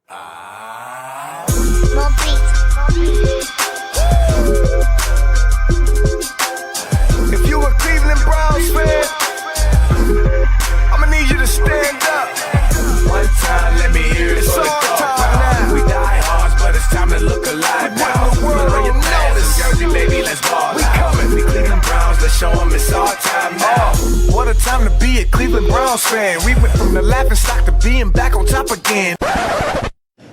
If you a Cleveland Browns fan, I'ma need you to stand up. One time, let me hear it. It's all time now. We die hard, but it's time to look alive now. The world on your notice. Jersey, baby, let's ball. We coming. We Cleveland Browns, let's show them it's our time now. What a time to be a Cleveland Browns fan. We went from the laughing stock to being back on top again.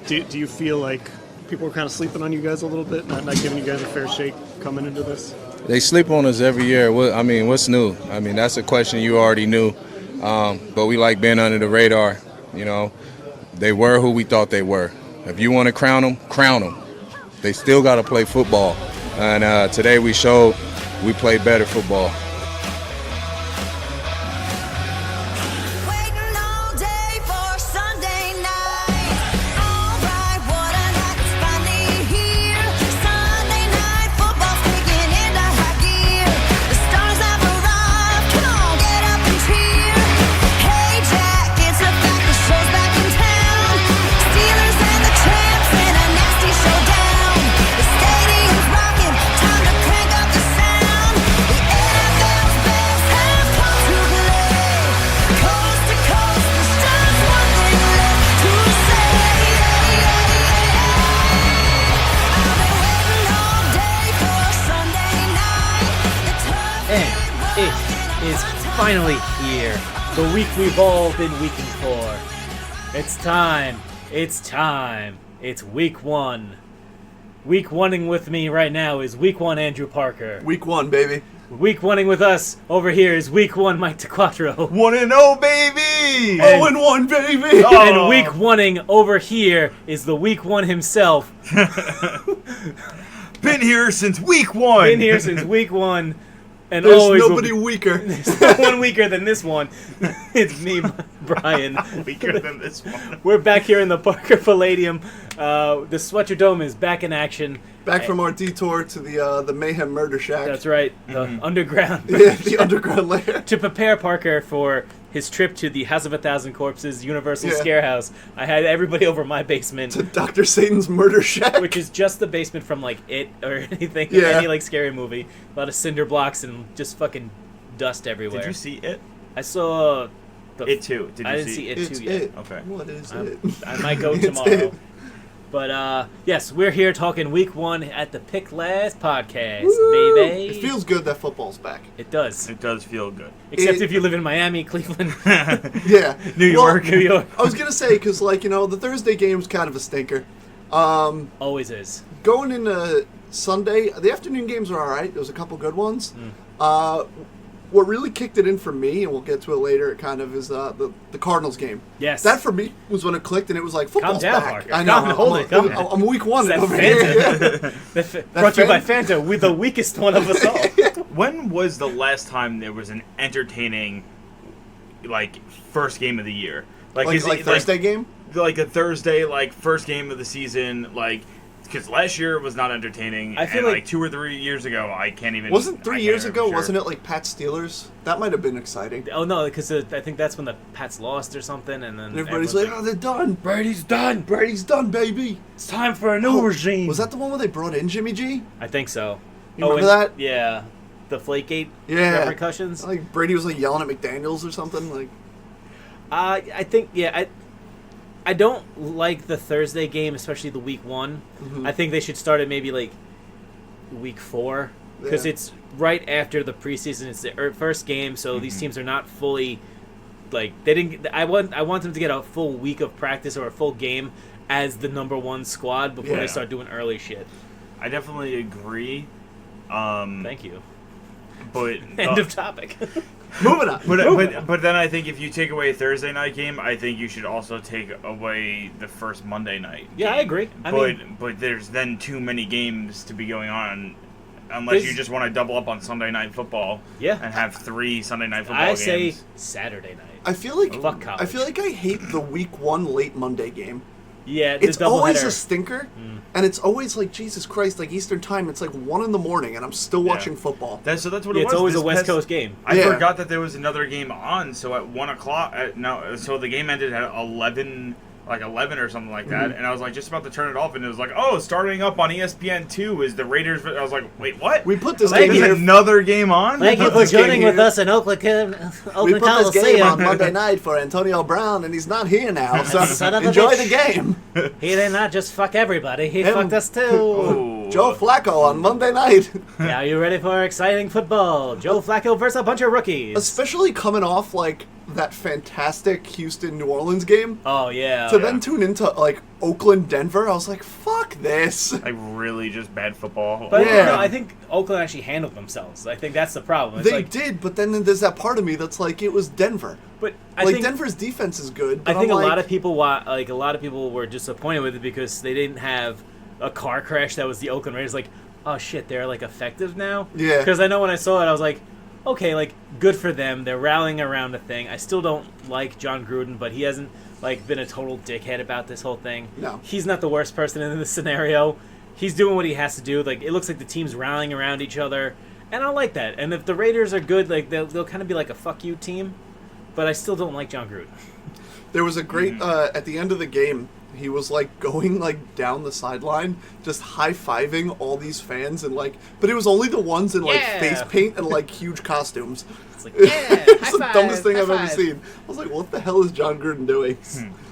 Do you feel like people are kind of sleeping on you guys a little bit, not giving you guys a fair shake coming into this? They sleep on us every year. What's new? I mean, that's a question you already knew. But we like being under the radar. You know, they were who we thought they were. If you want to crown them, crown them. They still got to play football. And today we showed we played better football. Is finally here. The week we've all been weeking for. It's time. It's week one. Week oneing with me right now is week one Andrew Parker. Week one, baby. Week oneing with us over here is week one Mike TeQuattro. 1-0, baby! 0-1, baby! And week oneing over here is the week one himself. Been here since week one! And there's always nobody weaker. There's no one weaker than this one. It's me, Bryan. Weaker than this one. We're back here in the Parker Palladium. The Sweater Dome is back in action. Back from our detour to the Mayhem murder shack. That's right, the underground. Yeah, the underground lair. To prepare Parker for his trip to the House of 1,000 Corpses, Universal Scare House, I had everybody over my basement. To Dr. Satan's murder shack. Which is just the basement from, like, It or anything. Yeah. Any, like, scary movie. A lot of cinder blocks and just fucking dust everywhere. Did you see It? I saw... It too. I didn't see It It's too yet. it. Okay. What is it? I might go It's tomorrow. it. But, yes, we're here talking week one at the Pick Last podcast, Woo! baby. It feels good that football's back. It does. It does feel good. Except if you live in Miami, Cleveland, Yeah. New York. New York. I was going to say, because, like, you know, the Thursday game's kind of a stinker. Always is. Going into Sunday, the afternoon games are all right. There was a couple good ones. What really kicked it in for me, and we'll get to it later, it kind of is the Cardinals game. Yes. That for me was when it clicked, and it was like, football's Calm down, back. Parker. I know. Hold it. Calm down. I'm week one That over Fanta. here. Brought to you by Fanta. We're the weakest one of us all. When was the last time there was an entertaining, like, first game of the year? Like Thursday game? Like a Thursday, like, first game of the season, like... Because last year was not entertaining, I feel and like 2 or 3 years ago, I can't even... Wasn't 3 years ago, sure. wasn't it like Pat Steelers? That might have been exciting. Oh, no, because I think that's when the Pats lost or something, and then... And everybody's like, oh, they're done. Brady's done. Brady's done, baby. It's time for a new regime. Was that the one where they brought in Jimmy G? I think so. You remember that? Yeah. The Flakegate repercussions. Like Brady was like yelling at McDaniels or something. Like, I think, I don't like the Thursday game, especially the week one. Mm-hmm. I think they should start it maybe like week 4 because it's right after the preseason. It's the first game, so these teams are not fully like they didn't. I want them to get a full week of practice or a full game as the number one squad before they start doing early shit. I definitely agree. Thank you. But End of topic. moving on. But then I think if you take away a Thursday night game, I think you should also take away the first Monday night. Yeah, game. I agree. But there's then too many games to be going on, unless you just want to double up on Sunday night football. Yeah. And have 3 Sunday night football games. I say Saturday night. I feel like Fuck college. I feel like I hate the week one late Monday game. Yeah, It's always doubleheader. a stinker, and it's always like Jesus Christ, like Eastern time. It's like 1 in the morning, and I'm still watching football. That's what it was. It's always This a West past- Coast game. I forgot that there was another game on. So at 1 o'clock, so the game ended at 11 like 11 or something like that, and I was like just about to turn it off, and it was like, oh, starting up on ESPN2 is the Raiders. I was like, wait, what? We put this Like, game there's here. another game on. Thank you for this game joining with here. us in Oakland We put this game on Coliseum. Monday night for Antonio Brown, and he's not here now. So Son of a enjoy bitch. the game. He did not just fuck everybody, he Him. fucked us too. Ooh. Joe Flacco on Monday night. Yeah, are you ready for exciting football? Joe Flacco versus a bunch of rookies. Especially coming off like that fantastic Houston-New Orleans game. Oh, yeah. To then tune into like Oakland, Denver, I was like, "Fuck this!" Like really just bad football. But Yeah. no, I think Oakland actually handled themselves. I think that's the problem. It's They like, did, but then there's that part of me that's like, it was Denver. but I Like think Denver's defense is good. But I think I'm a like, lot of people were disappointed with it because they didn't have a car crash that was the Oakland Raiders. Like, oh shit, they're like effective now. Yeah. Because I know when I saw it, I was like, okay, like good for them. They're rallying around a thing. I still don't like John Gruden, but he hasn't like been a total dickhead about this whole thing. No. He's not the worst person in this scenario. He's doing what he has to do. Like it looks like the team's rallying around each other, and I like that. And if the Raiders are good, like they'll kind of be like a fuck you team. But I still don't like John Gruden. There was a great at the end of the game. He was like going like down the sideline, just high fiving all these fans and like, but it was only the ones in like Yeah. face paint and like huge costumes. It's like, It's the dumbest thing I've ever seen. I was like, what the hell is John Gruden doing?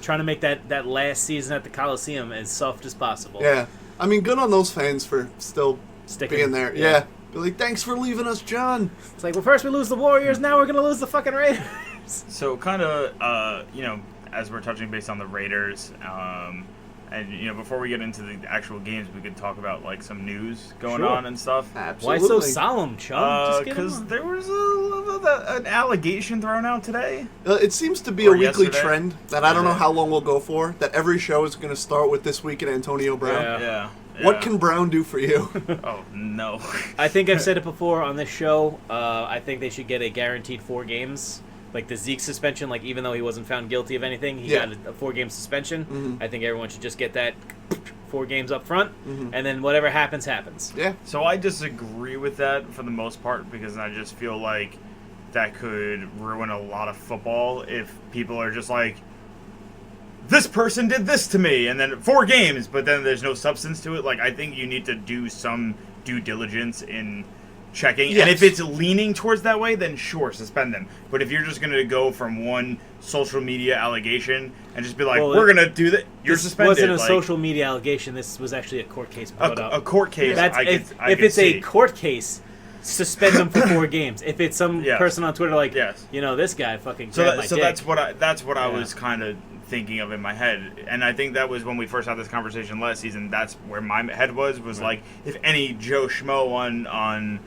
Trying to make that last season at the Coliseum as soft as possible. Yeah, I mean, good on those fans for still Sticking- being there. yeah. Yeah. Be like, thanks for leaving us, John. It's like, well, first we lose the Warriors, now we're gonna lose the fucking Raiders. So kind of, as we're touching base on the Raiders, and before we get into the actual games, we could talk about like some news going Sure. on and stuff. Why Absolutely. so solemn, chum? Just get 'em Because on. there was an allegation thrown out today. It seems to be a Or weekly yesterday. trend that I don't know Yeah. how long we'll go for. That every show is going to start with this week in Antonio Brown. Yeah. Yeah. What can Brown do for you? Oh no. I think I've said it before on this show. I think they should get a guaranteed 4 games. Like the Zeke suspension, like even though he wasn't found guilty of anything, he Yeah. got a 4-game suspension. Mhm. I think everyone should just get that 4 games up front, and then whatever happens, happens. Yeah. So I disagree with that for the most part because I just feel like that could ruin a lot of football if people are just like, this person did this to me, and then 4 games, but then there's no substance to it. Like, I think you need to do some due diligence in checking. Yes. And if it's leaning towards that way, then sure, suspend them. But if you're just going to go from one social media allegation and just be like, Well, we're going to do that, you're This suspended. wasn't a like, social media allegation. This was actually a court case brought up. a court case. That's, I if could it's see. a court case, suspend them for 4 games. If it's some Yes. person on Twitter like, Yes. this guy fucking So, grabbed my dick. that's what I Yeah. was kind of thinking of in my head, and I think that was when we first had this conversation last season. That's where my head was like, if any Joe Schmo on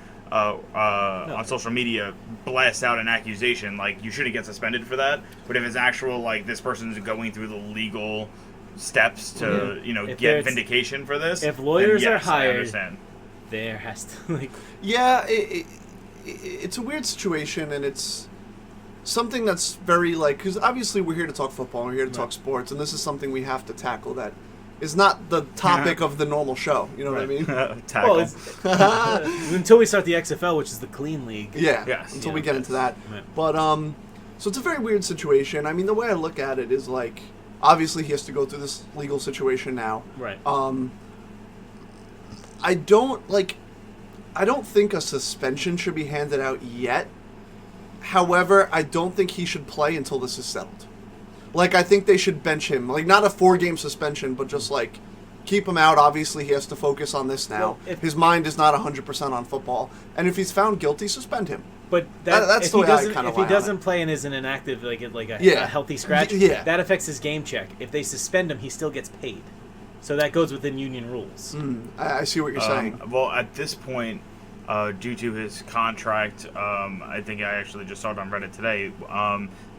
social media blasts out an accusation, like you shouldn't get suspended for that. But if it's actual like this person's going through the legal steps to If get there's- vindication for this, if lawyers then are yes, I hired- understand. There has to like Yeah, it's a weird situation, and it's something that's very like, because obviously we're here to talk football, we're here to talk sports, and this is something we have to tackle that is not the topic of the normal show. You know what I mean? Tackle. well, it's, until we start the XFL, which is the clean league. Yeah. Yes. Until Yeah, we get into that, Right. but so it's a very weird situation. I mean, the way I look at it is like, obviously he has to go through this legal situation now. Right. I don't think a suspension should be handed out yet. However, I don't think he should play until this is settled. Like, I think they should bench him. Like, not a 4-game suspension, but just, like, keep him out. Obviously, he has to focus on this now. Well, if- His mind is not 100% on football. And if he's found guilty, suspend him. But That's if the he way I doesn't, kinda if he lie on doesn't it. play and is an inactive, like a Yeah. healthy scratch, Yeah. that affects his game check. If they suspend him, he still gets paid. So that goes within union rules. I see what you're saying. Well, at this point, due to his contract, I think I actually just saw it on Reddit today.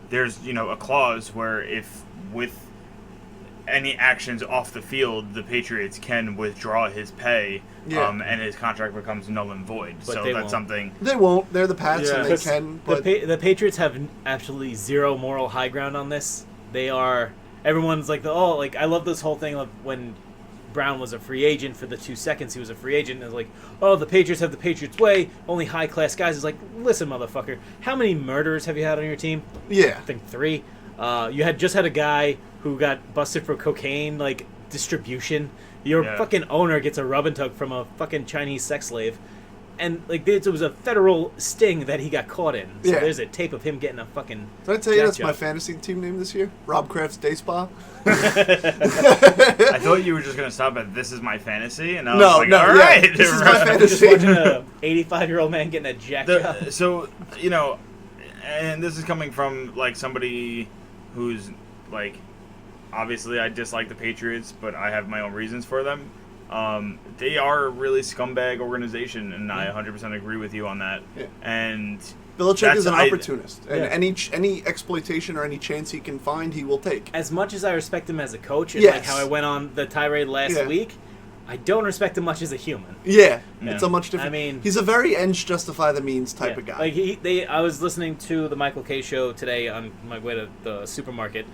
There's a clause where if with any actions off the field, the Patriots can withdraw his pay, Yeah. and his contract becomes null and void. But so they that's won't. something. They won't. They're the Pats, Yeah. and they Because can. But the Patriots have absolutely zero moral high ground on this. They are everyone's like I love this whole thing of when Brown was a free agent for the 2 seconds he was a free agent. And it was like, the Patriots have the Patriots way. Only high class guys. It's like, listen, motherfucker, how many murderers have you had on your team? yeah. I think 3. You had just had a guy who got busted for cocaine like distribution. Your Yeah. fucking owner gets a rub and tug from a fucking Chinese sex slave, and like it was a federal sting that he got caught in. So Yeah. there's a tape of him getting a fucking. Did I tell you jack that's my job. fantasy team name this year? Rob Kraft's Day Spa. I thought you were just gonna stop at "This is my fantasy," and I was No, like, no, "All yeah, right." this is my Just fantasy. watching a 85-year-old man getting a jack job. So and this is coming from like somebody who's like, obviously I dislike the Patriots, but I have my own reasons for them. They are a really scumbag organization, and I 100% agree with you on that. Yeah. And Belichick is an I- opportunist, and Yeah. any exploitation or any chance he can find, he will take. As much as I respect him as a coach, and Yes. like how I went on the tirade last Yeah. week, I don't respect him much as a human. Yeah, Yeah. it's a much different. I mean- he's a very ends justify the means type Yeah. of guy. Like I was listening to the Michael K show today on my way to the supermarket,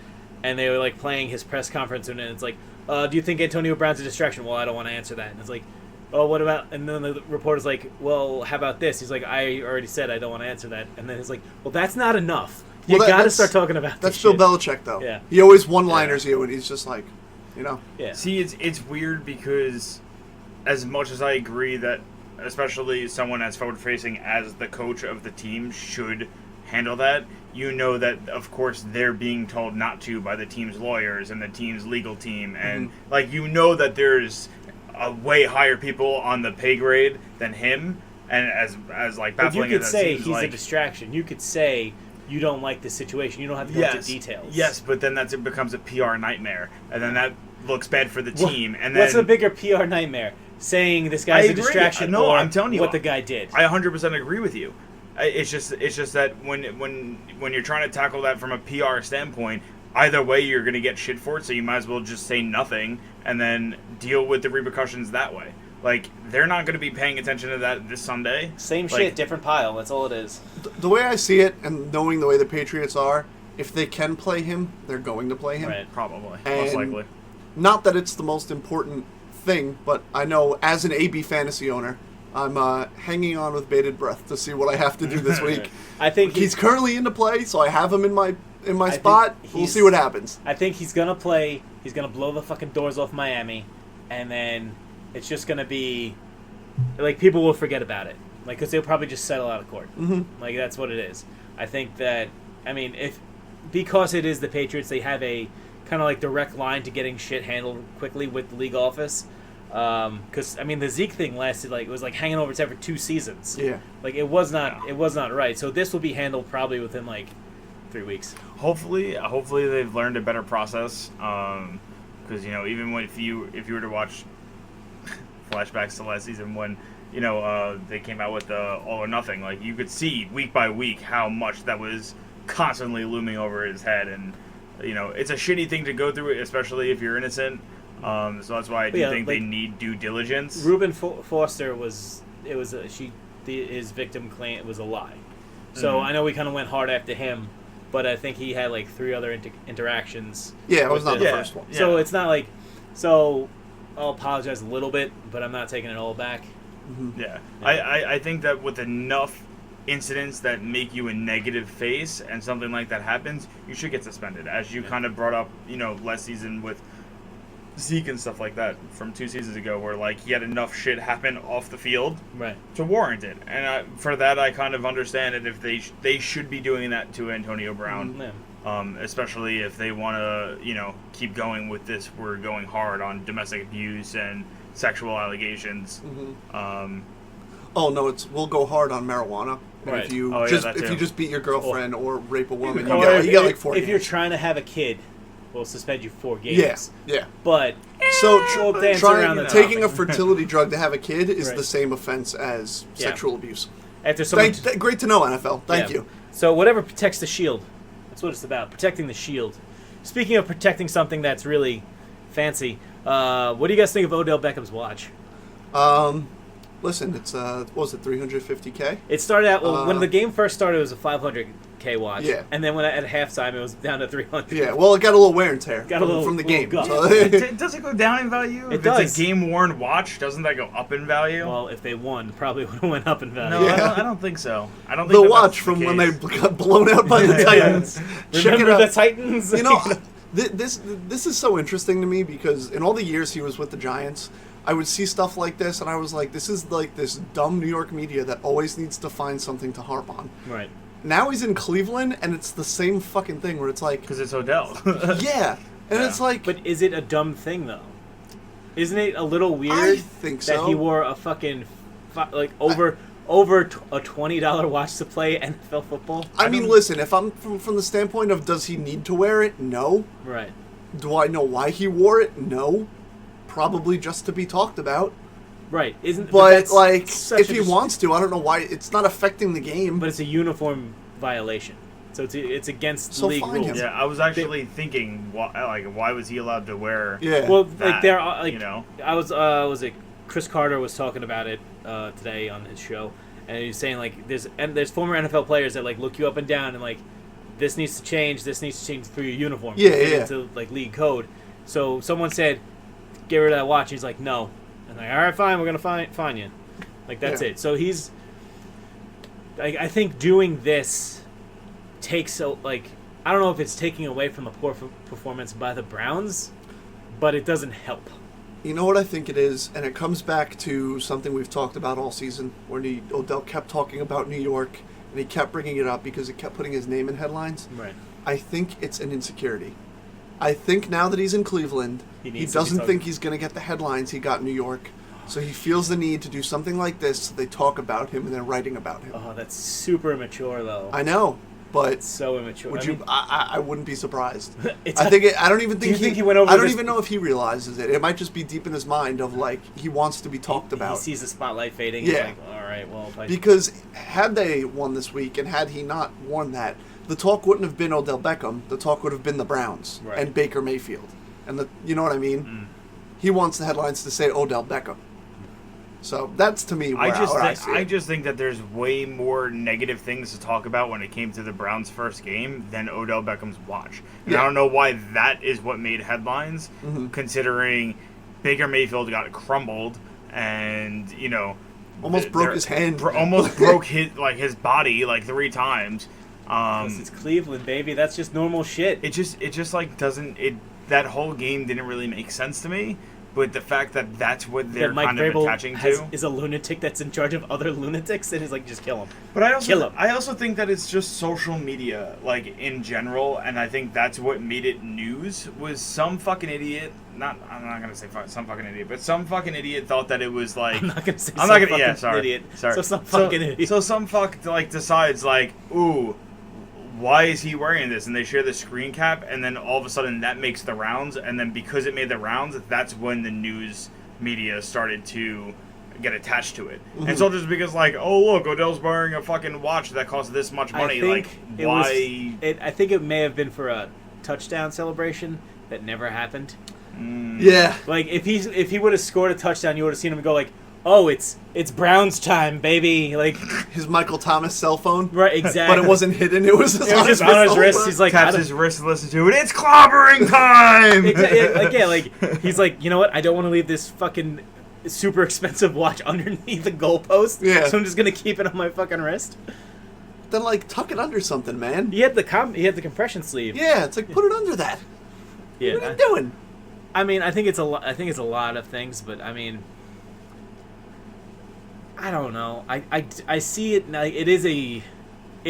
and they were like playing his press conference, and it's like, do you think Antonio Brown's a distraction? Well, I don't want to answer that. And it's like, oh, what about? And then the reporter's like, well, how about this? He's like, I already said I don't want to answer that. And then he's like, well, that's not enough. You Well, got to that's- start talking about That's this Bill shit. Belichick, though. Yeah. He always one-liners you, and he's just like, you know. Yeah. See, it's weird because as much as I agree that especially someone as forward-facing as the coach of the team should handle that, you know that, of course, they're being told not to by the team's lawyers and the team's legal team. And, like, you know that there's a way higher people on the pay grade than him. And as like, But you baffling could as that say seems he's like, a distraction. You could say you don't like the situation. You don't have to go into details. Yes, but then it becomes a PR nightmare. And then that looks bad for the What- team. And then What's a bigger PR nightmare? Saying this guy's I a agree. distraction, No, or I'm telling you, what the guy did. I 100% agree with you. It's just that when you're trying to tackle that from a PR standpoint, either way you're going to get shit for it. So you might as well just say nothing and then deal with the repercussions that way. Like, they're not going to be paying attention to that this Sunday. Same Like, shit, different pile. That's all it is. The way I see it, and knowing the way the Patriots are, if they can play him, they're going to play him. Right. Probably, And most likely. Not that it's the most important thing, but I know as an AB fantasy owner, I'm hanging on with bated breath to see what I have to do this week. I think He's currently into play, so I have him in my I spot. think We'll he's- see what happens. I think he's gonna play. He's gonna blow the fucking doors off Miami, and then it's just gonna be like people will forget about it, like because they'll probably just settle out of court. Mm-hmm. Like that's what it is. I think that because it is the Patriots, they have a kind of like direct line to getting shit handled quickly with the league office. Because the Zeke thing lasted it was like hanging over its head for 2 seasons. Yeah. Like it was not right. So this will be handled probably within like 3 weeks. Hopefully they've learned a better process. Because even if you were to watch flashbacks to last season when they came out with the all or nothing, like you could see week by week how much that was constantly looming over his head, and it's a shitty thing to go through, especially if you're innocent. So that's why I do think they need due diligence. Reuben Foster his victim claim it was a lie. So I know we kind of went hard after him, but I think he had like 3 other interactions. Yeah, it was with not the first one. So it's not like I'll apologize a little bit, but I'm not taking it all back. Yeah. I think that with enough incidents that make you a negative face and something like that happens, you should get suspended. As you kind of brought up, last season with Zeke and stuff like that from 2 seasons ago, where like he had enough shit happen off the field Right. to warrant it. And for that, I kind of understand it if they should be doing that to Antonio Brown. Yeah. Especially if they want to, keep going with this. We're going hard on domestic abuse and sexual allegations. Oh no, we'll go hard on marijuana. And Right. if you Oh, yeah, that if too. you just beat your girlfriend or rape a woman, Or you get like 4 if you're games. trying to have a kid, we'll suspend you 4 games. Yeah, yeah. But So we'll dance around the taking a topic. fertility drug to have a kid is Right. the same offense as Yeah. sexual abuse. after someone Great to know, NFL. Thank Yeah. you. So whatever protects the shield. That's what it's about. Protecting the shield. Speaking of protecting something that's really fancy, what do you guys think of Odell Beckham's watch? Listen, it's what was it, 350K? It started out when the game first started. It was a 500K watch. Yeah. And then at halftime, it was down to 300. Yeah, well, it got a little wear and tear Got a little- from the little game. gust. So- Does it go down in value? It If does. It's a game-worn watch. Doesn't that go up in value? Well, if they won, probably would have went up in value. no, Yeah. I don't think so. I don't think the that's watch the from when they case. got blown out by the Titans. Check it Remember out. the Titans? This is so interesting to me because in all the years he was with the Giants, I would see stuff like this and I was like, this is like this dumb New York media that always needs to find something to harp on. Right. Now he's in Cleveland and it's the same fucking thing where it's like, Because it's Odell. yeah, and Yeah. it's like, But is it a dumb thing though? Isn't it a little weird I think that so. he wore a fucking over a $20 watch to play NFL football? I mean, listen, if I'm from the standpoint of does he need to wear it? No. Right. Do I know why he wore it? No. Probably just to be talked about. Right. Isn't But that's like, such if a he wants to, I don't know why. It's not affecting the game. But it's a uniform violation, so it's against So league fine rules. him. Yeah, I was actually thinking, why was he allowed to wear? Yeah. Well, that, like there are like you know? I was it Chris Carter was talking about it today on his show, and he was saying like there's former NFL players that like look you up and down and like this needs to change through your uniform. Yeah, to fit yeah. into like league code. So someone said, get rid of that watch. He's like, no. And like, all right, fine, we're gonna fine you. Like that's Yeah. it. So he's, I think doing this takes like I don't know if it's taking away from the poor performance by the Browns, but it doesn't help. You know what I think it is, and it comes back to something we've talked about all season, where Odell kept talking about New York, and he kept bringing it up because it kept putting his name in headlines. Right. I think it's an insecurity. I think now that he's in Cleveland, He he needs to be doesn't talking- think he's going to get the headlines he got in New York, so he feels the need to do something like this so they talk about him and they're writing about him. Oh, that's super immature though. I know, but It's so immature. would I you? mean, I wouldn't be surprised. It's I think I don't even Do think you think he went over I don't this- even know if he realizes it. It might just be deep in his mind of like he wants to be talked he about. sees the spotlight fading. Yeah. He's like, all right, well, if I Because had they won this week and had he not won that, the talk wouldn't have been Odell Beckham. The talk would have been the Browns Right. and Baker Mayfield. And you know what I mean? He wants the headlines to say Odell Beckham. So that's to me where I just think that there's way more negative things to talk about when it came to the Browns' first game than Odell Beckham's watch. And Yeah. I don't know why that is what made headlines, Mm-hmm. considering Baker Mayfield got crumbled and Almost broke his hand. almost broke his body like 3 times. it's Cleveland, baby. That's just normal shit. It just like doesn't it that whole game didn't really make sense to me. But the fact that that's what they're that Mike kind of Vrabel attaching to. is a lunatic that's in charge of other lunatics and is like, just kill him. But I Kill also him. I also think that it's just social media, like in general, and I think that's what made it news. Was some fucking idiot? I'm not gonna say some fucking idiot, but some fucking idiot thought that it was like. I'm not gonna say I'm some not gonna. fucking Yeah, sorry. idiot. Sorry. So some fucking idiot. So some fuck like decides like, ooh, why is he wearing this? And they share the screen cap, and then all of a sudden that makes the rounds, and then because it made the rounds, that's when the news media started to get attached to it. Mm-hmm. And so just because like, oh look, Odell's wearing a fucking watch that costs this much money, I think like it why? I think it may have been for a touchdown celebration that never happened. Yeah. Like if he would have scored a touchdown, you would have seen him go like, "Oh, it's Browns time, baby!" Like, His Michael Thomas cell phone. right, exactly. But it wasn't hidden. It was just, It was just on his wrist. He's like, I Taps don't- his wrist to listen to it. It's clobbering time. like he's like, you know what? I don't want to leave this fucking super expensive watch underneath the goalpost. Yeah. So I'm just gonna keep it on my fucking wrist. Then like tuck it under something, man. He had the compression sleeve. Yeah, it's like put it under that. Yeah. What are you doing? I mean, I think it's a lot of things, but I mean, I don't know. I see it. Like, it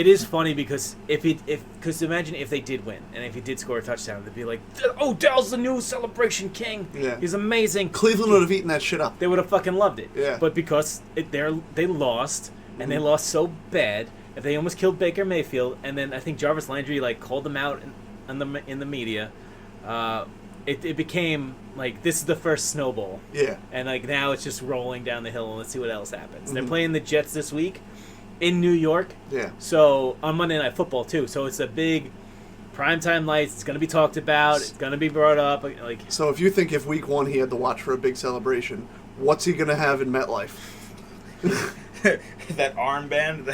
is funny because because imagine if they did win and if he did score a touchdown, they'd be like, Odell's the new celebration king. Yeah. He's amazing. Cleveland would have eaten that shit up. They would have fucking loved it. Yeah. But because they lost and they lost so bad, if they almost killed Baker Mayfield, and then I think Jarvis Landry like called them out in the media. It became like this is the first snowball. Yeah. And like now it's just rolling down the hill and let's see what else happens. They're playing the Jets this week in New York. Yeah. So on Monday Night Football too. So it's a big primetime lights. It's going to be talked about. It's going to be brought up. Like So if you think if week 1 he had to watch for a big celebration, what's he gonna have in MetLife? that armband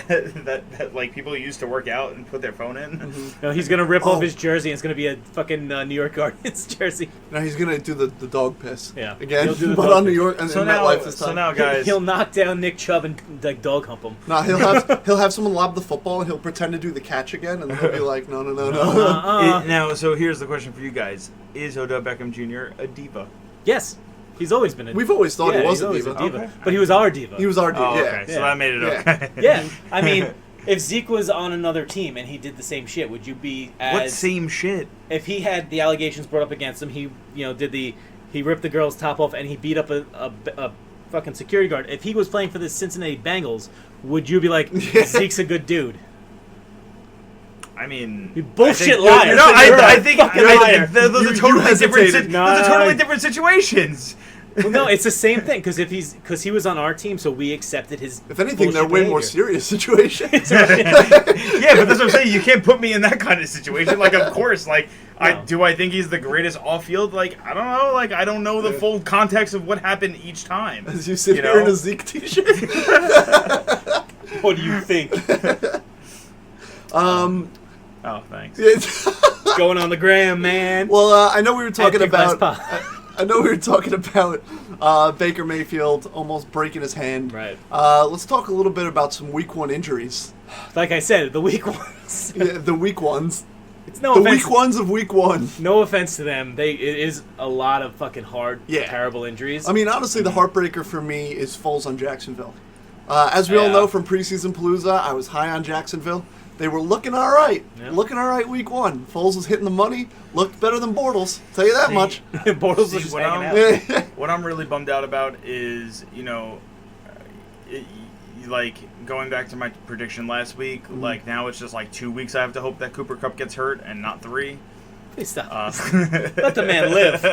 that like people used to work out and put their phone in. No, he's gonna rip Oh. off his jersey. And it's gonna be a fucking New York Guardians jersey. Now he's gonna do the dog piss. Yeah. Again, He'll do the but dog on New piss. York and So and now, MetLife this time. so now, guys, He'll knock down Nick Chubb and like dog hump him. No, he'll have someone lob the football and he'll pretend to do the catch again, and then he'll be like, no. now, so here's the question for you guys: is Odell Beckham Jr. a diva? Yes, he's always been a. We've always thought he was he's a always diva. Okay. But he was our diva. He was our dude. Oh, Yeah. okay. So Yeah. that made it Yeah. okay. Yeah, I mean, if Zeke was on another team and he did the same shit, would you be as? What same shit? If he had the allegations brought up against him, he he ripped the girl's top off and he beat up a fucking security guard. If he was playing for the Cincinnati Bengals, would you be like, Zeke's a good dude? I mean, You bullshit I think, liar. No, You're a I think fucking liar. those are You totally different. hesitated. Those are totally different situations. Well, no, it's the same thing because he was on our team, so we accepted his. If anything, they're bullshit way more behavior. serious situations. Yeah, but that's what I'm saying. You can't put me in that kind of situation. Like, of course, like, No. I think he's the greatest off-field? Like, I don't know. Like, I don't know the full context of what happened each time. As you sit You here in know? a Zeke t-shirt. What do you think? Oh, thanks. Yeah. Going on the gram, man. Well, I know we were talking Big Glass about. Pop. I know we were talking about Baker Mayfield almost breaking his hand. Right. Let's talk a little bit about some Week 1 injuries. Like I said, the weak ones. Yeah, the weak ones. It's no The offense. weak ones of Week 1. No offense to them. It is a lot of fucking hard, Yeah. terrible injuries. I mean, honestly, the heartbreaker for me is Foles on Jacksonville. As we all Yeah. know from preseason Palooza, I was high on Jacksonville. They were looking all right. Yeah. Looking all right Week 1. Foles was hitting the money. Looked better than Bortles. Tell you that See, much. Bortles was See, just what hanging I'm- out. What I'm really bummed out about is, like, going back to my prediction last week, like, now it's just like 2 weeks I have to hope that Cooper Kupp gets hurt and not 3. Please stop. Let the man live.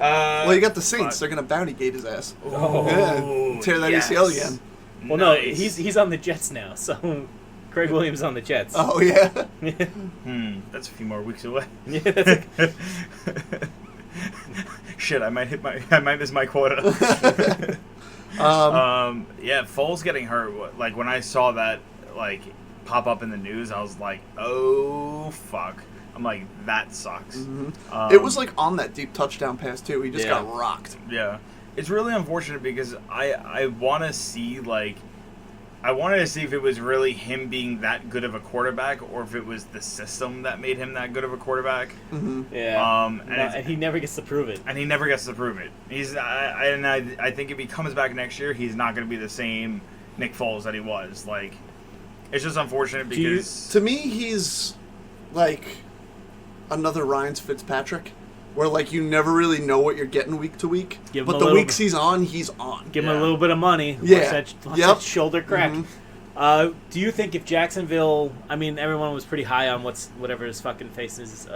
Well, you got the Saints. but- They're going to bounty gate his ass. Oh, Yeah, tear that ACL again. Well, no, Nice. he's on the Jets now, so Craig Williams is on the Jets. Oh, yeah. That's a few more weeks away. Yeah, that's Shit, I might miss my quota. Yeah, Foles getting hurt. Like, when I saw that, like, pop up in the news, I was like, oh fuck. I'm like, that sucks. It was like on that deep touchdown pass, too. He just Yeah. got rocked. Yeah, it's really unfortunate because I want to see, like, I wanted to see if it was really him being that good of a quarterback or if it was the system that made him that good of a quarterback. yeah. And he never gets to prove it. And he never gets to prove it. I think if he comes back next year, he's not going to be the same Nick Foles that he was. Like, it's just unfortunate because To me, he's like another Ryan Fitzpatrick, where like you never really know what you're getting week to week. Give him But a the little weeks he's on, he's on. Give him Yeah. a little bit of money. Yeah. Watch Yep. that shoulder crack. Do you think if Jacksonville? I mean, everyone was pretty high on whatever his fucking face is.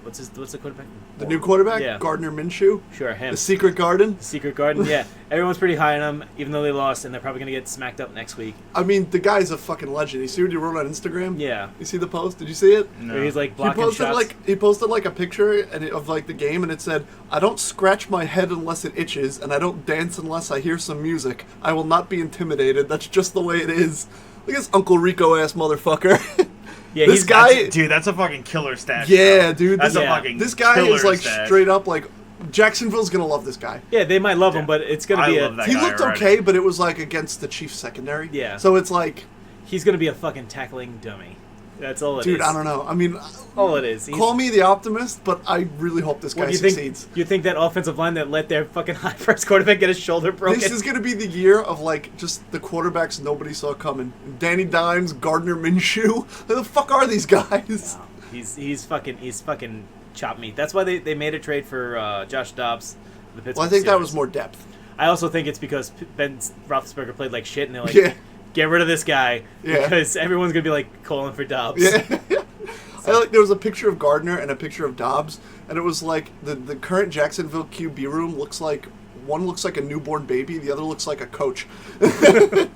What's the quarterback? The new quarterback, Yeah. Gardner Minshew, Sure, him. the Secret Garden. Secret Garden. Yeah, everyone's pretty high on him, even though they lost, and they're probably gonna get smacked up next week. I mean, the guy's a fucking legend. You see what he wrote on Instagram? Yeah. You see the post? Did you see it? no. Where he's like He blocking posted shots. he posted like a picture of like the game, and it said, "I don't scratch my head unless it itches, and I don't dance unless I hear some music. I will not be intimidated. That's just the way it is." Look at this Uncle Rico ass motherfucker. Yeah, this guy, Dude, that's a fucking killer stat. yeah, bro. dude, That's this, a Yeah. fucking this guy killer is like stat. straight up like Jacksonville's gonna love this guy. Yeah, they might love him, but it's gonna I be love that He guy looked already. okay, but it was like against the Chiefs secondary. Yeah. So it's like, he's gonna be a fucking tackling dummy. That's all it is. dude, I don't know. I mean, All it is. He's- call me the optimist, but I really hope this What guy do you think? succeeds. You think that offensive line that let their fucking high first quarterback get his shoulder broken? This is going to be the year of, like, just the quarterbacks nobody saw coming. Danny Dimes, Gardner Minshew. Who the fuck are these guys? He's fucking chop meat. That's why they made a trade for Josh Dobbs. The Pittsburgh Well, I think that Steelers. was more depth. I also think it's because Ben Roethlisberger played like shit, and they're like, Yeah. get rid of this guy Yeah. because everyone's gonna be like calling for Dobbs. Yeah. There was a picture of Gardner and a picture of Dobbs, and it was like the current Jacksonville QB room looks like, one looks like a newborn baby, the other looks like a coach. Who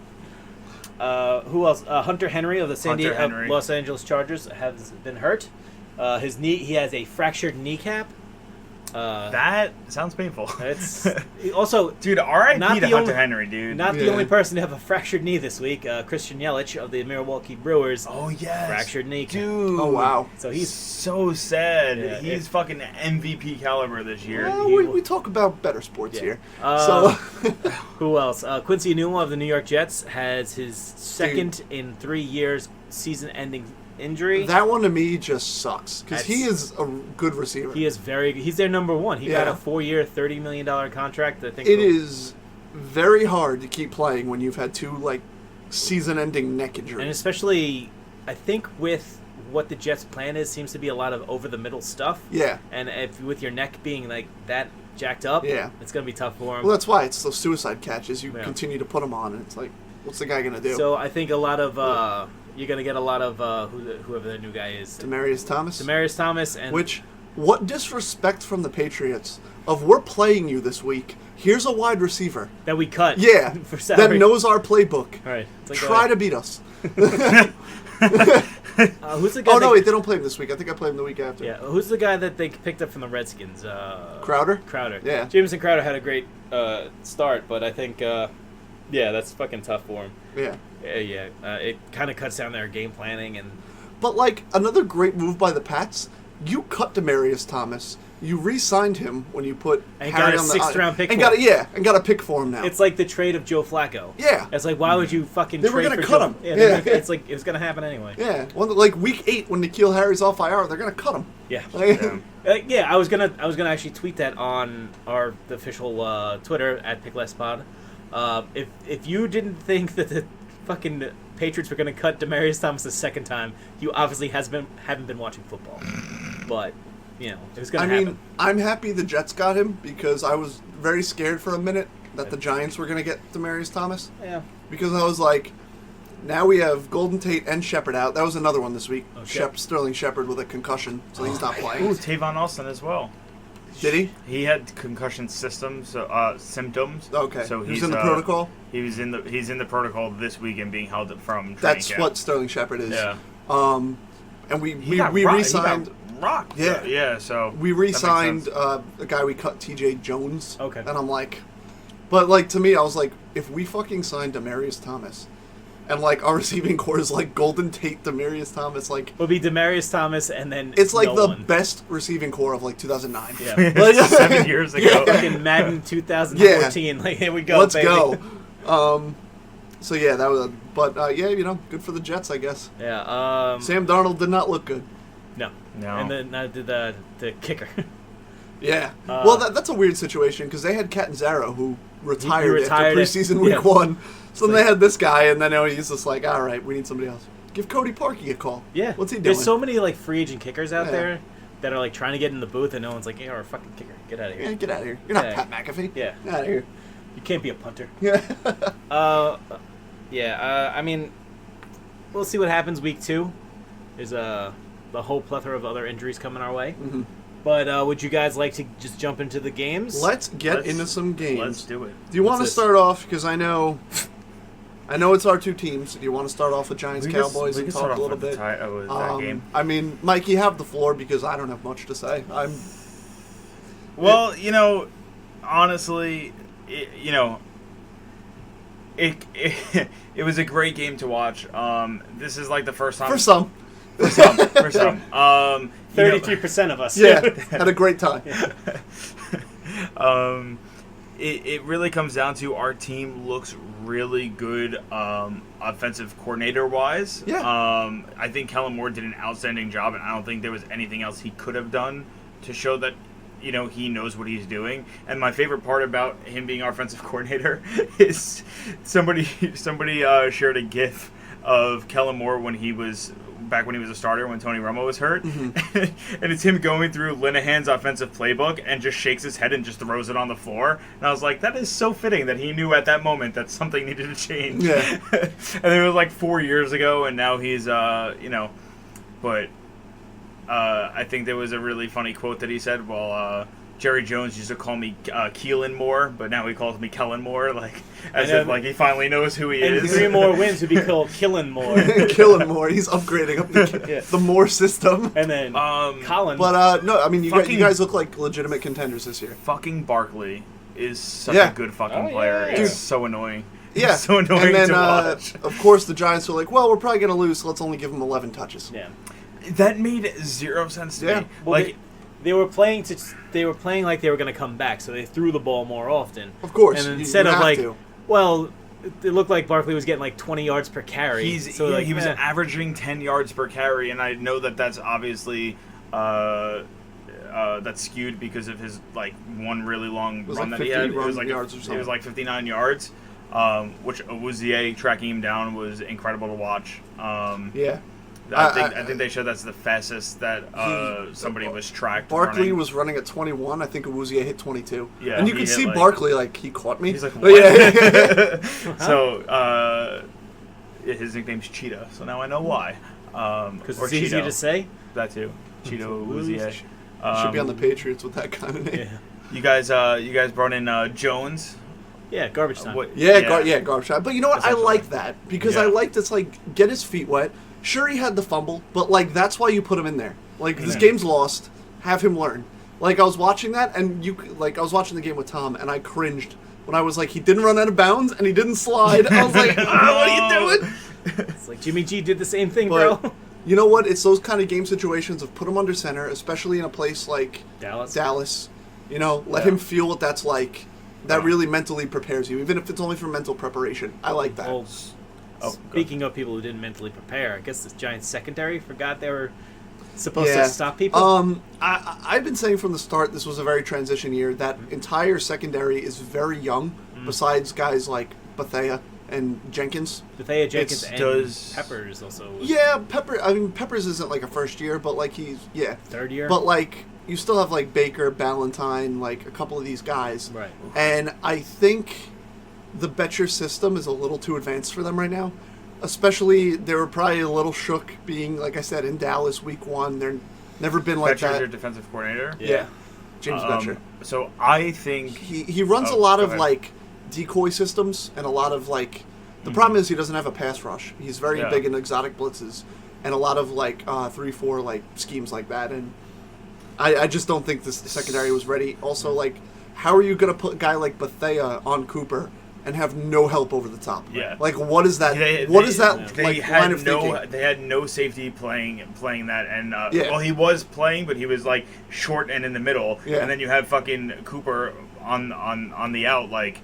else? Hunter Henry of the Hunter Henry. Los Angeles Chargers has been hurt. His knee, he has a fractured kneecap. That sounds painful. It's also Dude, R.I.P. not to the Hunter only- Henry, dude. not the Yeah. only person to have a fractured knee this week. Christian Yelich of the Milwaukee Brewers, Oh yes, fractured knee. dude. Oh wow. So he's so sad. Yeah, He's fucking MVP caliber this year. Well, we talk about better sports Yeah. here. Uh, So Who else? Quincy Enunwa of the New York Jets has his second in 3 years season-ending injury. that one to me just sucks because he That's- is a good receiver. He is he's their number one. He got Yeah. a 4-year, $30 million contract. I think It is very hard to keep playing when you've had two like season-ending neck and injuries. especially I think with what the Jets' plan is, seems to be a lot of over-the-middle stuff. Yeah. And if with your neck being like that jacked up, Yeah. it's gonna be tough for him. Well, that's why it's those suicide catches. You Yeah. continue to put them on, and it's like, what's the guy gonna do? So I think a lot of you're gonna get a lot of whoever the new guy is, Demarius Thomas. Demarius Thomas, and Which, what disrespect from the Patriots of we're playing you this week. Here's a wide receiver. that we cut. Yeah, for that salary. knows our playbook. All right, it's like, Try to beat us. who's the guy? Oh no, that- wait, they don't play him this week. I think I play him the week after. Yeah, who's the guy that they picked up from the Redskins? Crowder? Crowder. Yeah. Jameson Crowder had a great start, but I think, yeah, that's fucking tough for him. Yeah. It kind of cuts down their game planning, and But like another great move by the Pats, you cut Demarius Thomas. You re-signed him when you put And Harry got a on the sixth-round pick and for got him. and got a pick for him now. it's like the trade of Joe Flacco. Yeah. It's like, why would you fucking They were trade gonna for cut Joe? him. Yeah, Yeah. it's like it was gonna happen anyway. Yeah, like week 8 when N'Keal Harry's off IR, they're gonna cut him. Yeah. Like, Yeah. I was gonna actually tweet that on the official Twitter at PickLessPod. If you didn't think that the fucking Patriots were gonna cut Demarius Thomas the second time, you obviously haven't been watching football. But it was gonna I happen. mean, I'm happy the Jets got him because I was very scared for a minute that the Giants were gonna get Demarius Thomas Yeah. because I was like, now we have Golden Tate and Shepard out. That was another one this week. Oh, shit. Sterling Shepard with a concussion, so he's not Ooh, playing. Tavon Austin as well. Did he? He had concussion symptoms. Okay. So He was he's in the protocol? He's in the protocol this week and being held from training That's camp. what Sterling Shepard is. Yeah. And we He got re-signed. rocked. Yeah. Yeah. So We that makes re-signed sense. the guy we cut, T.J. Jones. Okay. And I'm like, but like to me, I was like, if we fucking signed Demarius Thomas, and like our receiving core is like Golden Tate, Demarius Thomas, like It'll be Demarius Thomas and then it's like no the one. best receiving core of like 2009. Yeah. Like, 7 years ago. Fucking Madden 2014. Like, here we go, Let's baby. go. So yeah, that was. But yeah, good for the Jets, I guess. Yeah. Sam Darnold did not look good. No. And then did the kicker. Yeah. Well, that's a weird situation because they had Catanzaro who retired after retired it. preseason week Yeah. 1. So then like- they had this guy, and then he's just like, all right, we need somebody else. Give Cody Parkey a call. Yeah. What's he doing? There's so many like free agent kickers out Yeah. there that are like trying to get in the booth, and no one's like, "Yeah, or a fucking kicker, get out of here." Yeah, get out of here. You're not Yeah. Pat McAfee. Yeah. Get out of here. You can't be a punter. Yeah. I mean, we'll see what happens week 2. There's the whole plethora of other injuries coming our way. Mm-hmm. But would you guys like to just jump into the games? Let's get Let's- into some games. Let's do it. Do you want to What's this? start off? Because I know it's our two teams. Do you want to start off with Giants Cowboys and talk a little bit? With that game. I mean, Mike, you have the floor because I don't have much to say. Well, honestly, it was a great game to watch. This is like the first time For some. For some. 33% of us. Yeah, had a great time. It really comes down to our team looks really good offensive coordinator wise. Yeah. I think Kellen Moore did an outstanding job, and I don't think there was anything else he could have done to show that he knows what he's doing. And my favorite part about him being our offensive coordinator is somebody shared a GIF of Kellen Moore when he was a starter when Tony Romo was hurt. Mm-hmm. And it's him going through Linehan's offensive playbook and just shakes his head and just throws it on the floor. And I was like, that is so fitting that he knew at that moment that something needed to change. Yeah. And it was like 4 years ago, and now he's, but I think there was a really funny quote that he said while Jerry Jones used to call me Keelan Moore, but now he calls me Kellen Moore, like as if like he finally knows who he and is. 3 more wins would be called Killing More. Killing more. He's upgrading up the Moore system. And then Colin. But no, I mean, you Fucking- guys look like legitimate contenders this year. Fucking Barkley is such Yeah. a good fucking Oh, player. yeah. It's so annoying. Yeah, It's so annoying and then, to watch. of course, the Giants were like, "Well, we're probably going to lose, so let's only give him 11 touches." yeah. That made 0 sense to Yeah. me. Well, Like, they were playing like they were going to come back, so they threw the ball more often. Of course, And you instead of have like, to. well, it looked like Barkley was getting like 20 yards per carry. he was averaging 10 yards per carry, and I know that that's obviously that's skewed because of his like one really long was run like that he had. 50 It was like yards or it was something. like 59 yards, which Awuzie tracking him down was incredible to watch. Yeah. I think they showed that's the fastest that somebody was tracked. Barkley running. was running at 21. I think Awuzie hit 22. Yeah, and you he can hit, see like- Barkley like he caught me. He's like, But what? yeah. So his nickname's Cheetah. So now I know why. because Or it's easy Cheeto. to say. That too. Cheeto Awuzie. Should be on the Patriots with that kind of name. Yeah. You guys brought in Jones. Yeah, garbage time. What- Yeah, garbage time. But you know what? I Essentially. like that because I Yeah. like this. Like, get his feet wet. Sure, he had the fumble, but like that's why you put him in there. Like this Yeah. game's lost. Have him learn. Like I was watching that, and I was watching the game with Tom, and I cringed when I was like, he didn't run out of bounds and he didn't slide. I was like, what are you doing? It's like Jimmy G did the same thing, But bro. you know what? It's those kind of game situations of put him under center, especially in a place like Dallas. You know, let Yeah. him feel what that's like. That really mentally prepares you, even if it's only for mental preparation. I like that. Well, Oh, speaking of people who didn't mentally prepare, I guess the Giants secondary forgot they were supposed Yeah. to stop people. I've been saying from the start this was a very transition year. That entire secondary is very young, besides guys like Bethea and Jenkins. Bethea Jenkins It's- and does- Peppers also. Yeah, Peppers isn't like a first year, but like he's, Third year. But like, you still have like Baker, Ballantyne, like a couple of these guys. Right. And I think the Betcher system is a little too advanced for them right now. Especially, they were probably a little shook being, like I said, in Dallas week 1. They're never been like Betcher's that. their defensive coordinator. Yeah. James Betcher. So I think He runs Oh, a lot go of ahead. like decoy systems and a lot of like. The problem is he doesn't have a pass rush. He's very Yeah. big in exotic blitzes and a lot of like 3-4 like schemes like that. And I just don't think this secondary was ready. Also, like, how are you going to put a guy like Bethea on Cooper and have no help over the top? Yeah. Like, what is that? They like had line of no thinking? they had no safety playing that, and Yeah. well, he was playing, but he was like short and in the middle, Yeah. and then you have fucking Cooper on the out, like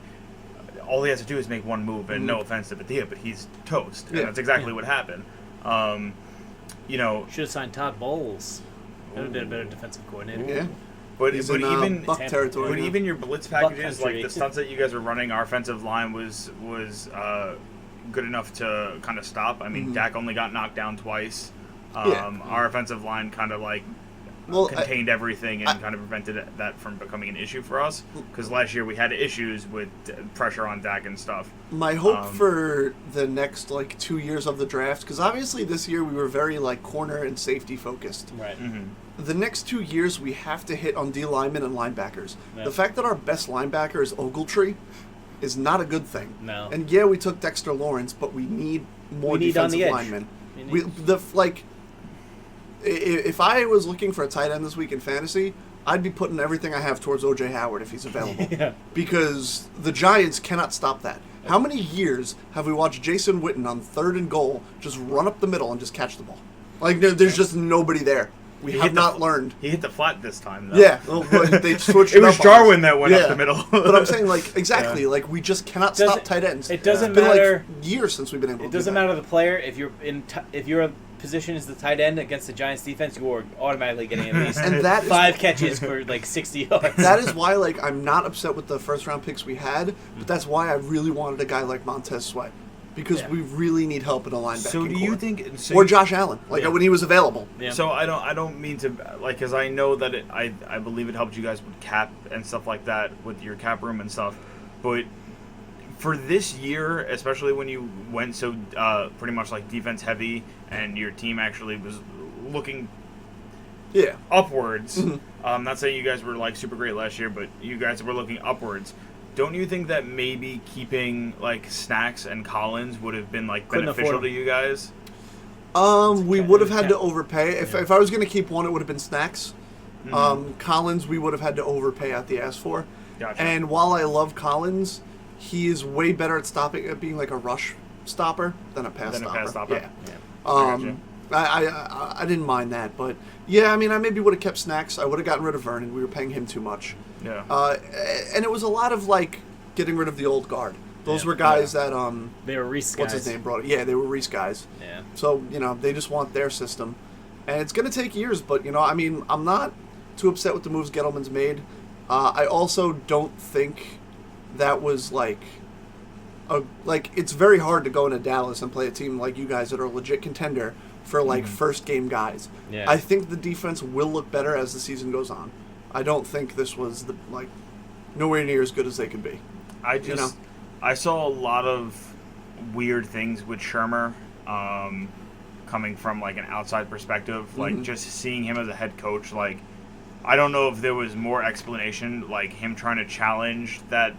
all he has to do is make one move, and no offense to Bethea, but he's toast, and Yeah. that's exactly what happened. You know, Should have signed Todd Bowles. That would have been a better defensive coordinator. Yeah. but He's but in even Buck territory. but now. even your blitz packages, like country. the stunts that you guys were running, our offensive line was good enough to kind of stop. I mean, Dak only got knocked down twice. Yeah. Our offensive line kind of like Well, contained everything and kind of prevented that from becoming an issue for us. Because last year we had issues with pressure on Dak and stuff. My hope for the next like 2 years of the draft, because obviously this year we were very like corner and safety focused. Right. The next 2 years we have to hit on D linemen and linebackers. Yeah. The fact that our best linebacker is Ogletree is not a good thing. No. And yeah, we took Dexter Lawrence, but we need more We need on defensive the edge. linemen. We need- If I was looking for a tight end this week in fantasy, I'd be putting everything I have towards OJ Howard if he's available. Yeah. Because the Giants cannot stop that. How many years have we watched Jason Witten on 3rd and goal just run up the middle and just catch the ball? Like, there's just nobody there. We He have hit the not f- learned. He hit the flat this time, though. Yeah, well, but they switched It was up on us. Jarwin that went up the middle. But I'm saying, like, exactly, like, we just cannot stop Doesn't- tight ends. it doesn't It's been, matter- like, years since we've been able to It do doesn't that. matter the player. If your position is the tight end against the Giants defense, you are automatically getting at least And that is 5 catches for like 60 yards. That is why, like, I'm not upset with the first round picks we had, but that's why I really wanted a guy like Montez Sweat. Because Yeah. we really need help in a linebacking So do you core. think? So Or Josh Allen, like, Yeah. when he was available. Yeah. So I don't mean to like, because I know that I believe it helped you guys with cap and stuff like that with your cap room and stuff, but for this year, especially when you went so pretty much like defense heavy and your team actually was looking upwards. Not saying you guys were like super great last year, but you guys were looking upwards. Don't you think that maybe keeping like Snacks and Collins would have been like Couldn't beneficial afford to you guys? We would have had to overpay. If I was going to keep one, it would have been Snacks. Collins, we would have had to overpay at the ask for. Gotcha. And while I love Collins, he is way better at stopping, at being like a rush stopper than a pass stopper. Yeah. I didn't mind that, but yeah, I mean, I maybe would have kept Snacks. I would have gotten rid of Vernon. We were paying him too much. Yeah. And it was a lot of like getting rid of the old guard. Those were guys that They were Reese what's guys. his name brought it. Yeah, they were Reese guys. Yeah. So they just want their system, and it's going to take years. But I mean, I'm not too upset with the moves Gettleman's made. I also don't think that was like it's very hard to go into Dallas and play a team like you guys that are a legit contender for like first game guys. Yeah. I think the defense will look better as the season goes on. I don't think this was nowhere near as good as they could be. I saw a lot of weird things with Shermer, coming from like an outside perspective, like just seeing him as a head coach. Like, I don't know if there was more explanation, like him trying to challenge that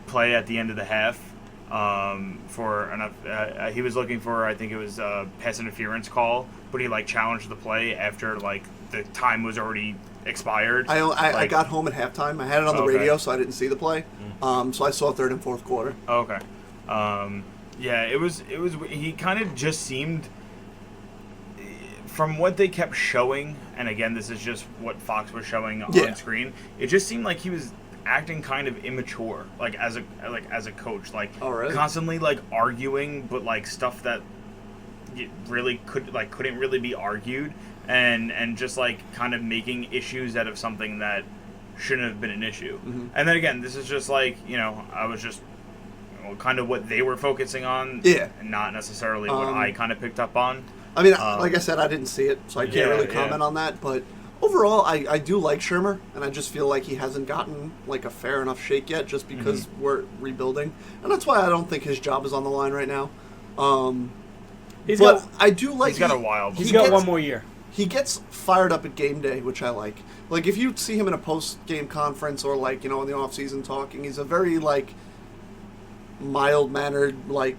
play at the end of the half. He was looking for, I think it was a pass interference call, but he like challenged the play after like the time was already expired. I got home at halftime. I had it on the radio, so I didn't see the play. So I saw third and fourth quarter. Okay. Yeah, it was. He kind of just seemed, from what they kept showing, and again, this is just what Fox was showing on screen. It just seemed like he was acting kind of immature, like as a coach, like constantly like arguing, but like stuff that really couldn't really be argued, and just like kind of making issues out of something that shouldn't have been an issue. And then again, this is just like I was just kind of what they were focusing on, and not necessarily what I kind of picked up on. I mean, like I said, I didn't see it, so I can't really comment on that, but overall, I do like Shermer, and I just feel like he hasn't gotten like a fair enough shake yet, just because we're rebuilding, and that's why I don't think his job is on the line right now. I do like he's got a while. He's got one more year. He gets fired up at game day, which I like. Like if you see him in a post-game conference or like in the off-season talking, he's a very like mild-mannered, like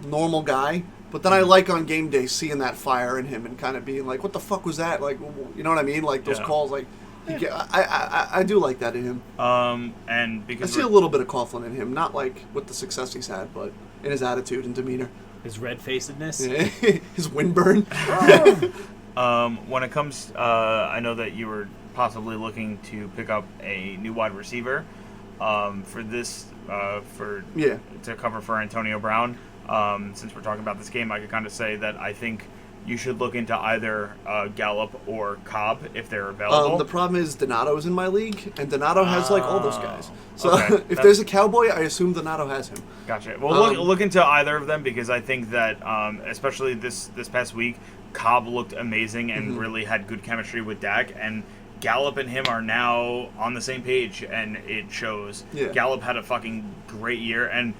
normal guy. But then I like on game day seeing that fire in him and kind of being like, "What the fuck was that?" Like, you know what I mean? Like those calls, like I do like that in him. And because I see a little bit of Coughlin in him, not like with the success he's had, but in his attitude and demeanor, his red-facedness, his windburn. When it comes, I know that you were possibly looking to pick up a new wide receiver for this to cover for Antonio Brown. Since we're talking about this game, I could kind of say that I think you should look into either Gallup or Cobb if they're available. The problem is Donato's in my league, and Donato has like all those guys. So if there's a Cowboy, I assume Donato has him. Gotcha. Well, look into either of them, because I think that especially this past week, Cobb looked amazing and really had good chemistry with Dak, and Gallup and him are now on the same page, and it shows. Yeah. Gallup had a fucking great year and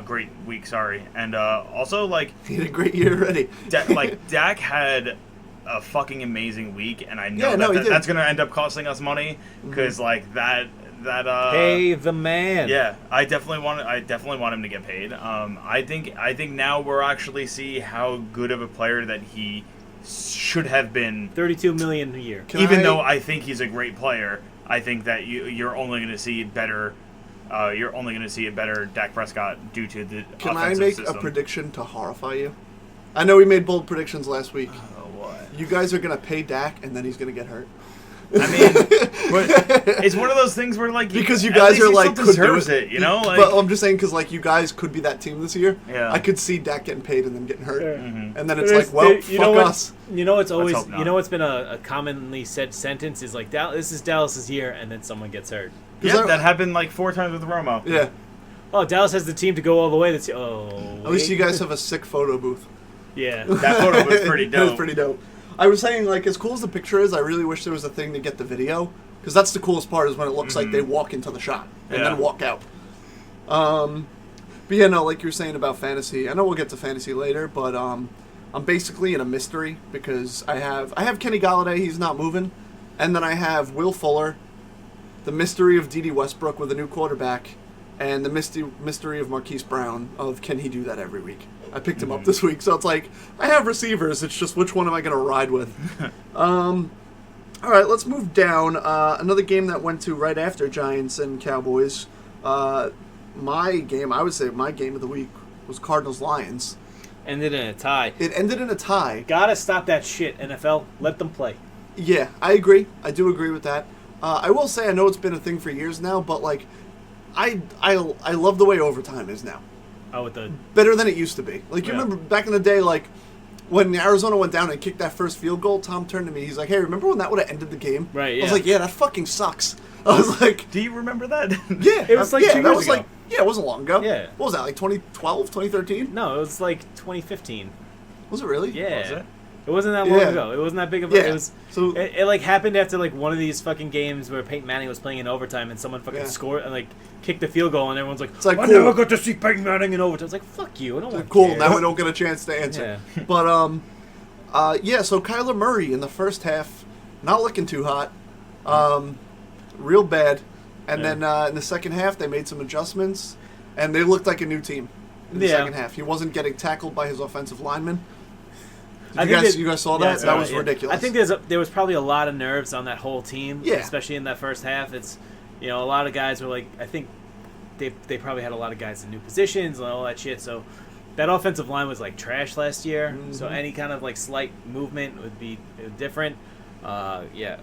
great week, sorry, and also like he had a great year already. Dak had a fucking amazing week, and I know that's gonna end up costing us money because like that. Pay the man. Yeah, I definitely want him to get paid. I think now we're actually see how good of a player that he should have been. $32 million a year. Even though I think he's a great player, I think that you're only going to see better. You're only going to see a better Dak Prescott due to the offensive system. Can I make a prediction to horrify you? I know we made bold predictions last week. Oh, what? You guys are going to pay Dak, and then he's going to get hurt. I mean, but it's one of those things where like because you guys are like could do it, you know. Like, but I'm just saying because like you guys could be that team this year. Yeah. I could see Dak getting paid and then getting hurt, and then it's like, well, fuck us. You know, it's always what's been a commonly said sentence is like, this is Dallas's year, and then someone gets hurt. Yeah, that happened like 4 times with Romo. Yeah. Oh, Dallas has the team to go all the way. At least you guys have a sick photo booth. Yeah, that photo was pretty dope. It was pretty dope. I was saying, like, as cool as the picture is, I really wish there was a thing to get the video. Because that's the coolest part, is when it looks like they walk into the shot and then walk out. But yeah, no, like you were saying about fantasy, I know we'll get to fantasy later, but I'm I'm basically in a mystery because I have Kenny Galladay, he's not moving, and then I have Will Fuller, the mystery of D.D. Westbrook with a new quarterback, and the mystery of Marquise Brown of can he do that every week. I picked him up this week, so it's like I have receivers. It's just which one am I going to ride with? All right, let's move down. Another game that went to right after Giants and Cowboys. I would say my game of the week was Cardinals-Lions. Ended in a tie. It ended in a tie. Gotta stop that shit, NFL. Let them play. Yeah, I agree. I do agree with that. I will say I know it's been a thing for years now, but like, I love the way overtime is now. Oh, with the Better than it used to be. Like, you Yeah. remember back in the day, like, when Arizona went down and kicked that first field goal, Tom turned to me. He's like, hey, remember when that would have ended the game? Right, I was yeah. like, yeah, that fucking sucks. I was like, Do you remember that? yeah. It was like 2 that years was ago. like, yeah, it wasn't long ago. Yeah. What was that, like 2012, 2013? No, it was like 2015. Was it really? Yeah. Was it? It wasn't that long Yeah. ago. It wasn't that big of a. Yeah. It was. So- it like happened after like one of these fucking games where Peyton Manning was playing in overtime and someone fucking Yeah. scored and like kicked the field goal and everyone's like, like, I cool. never got to see Peyton Manning in overtime. It's like, fuck you. I don't want Cool, now we don't get a chance to answer. Yeah. But, yeah, so Kyler Murray in the first half, not looking too hot. Real bad. And Yeah. then in the second half, they made some adjustments, and they looked like a new team in the Yeah. second half. He wasn't getting tackled by his offensive lineman. I You think guys, that- you guys saw yeah, that? That was yeah. ridiculous. I think there was probably a lot of nerves on that whole team, Yeah. especially in that first half. It's, you know, a lot of guys were like, I think they probably had a lot of guys in new positions and all that shit. So that offensive line was like trash last year. So any kind of like slight movement would be different. Yeah,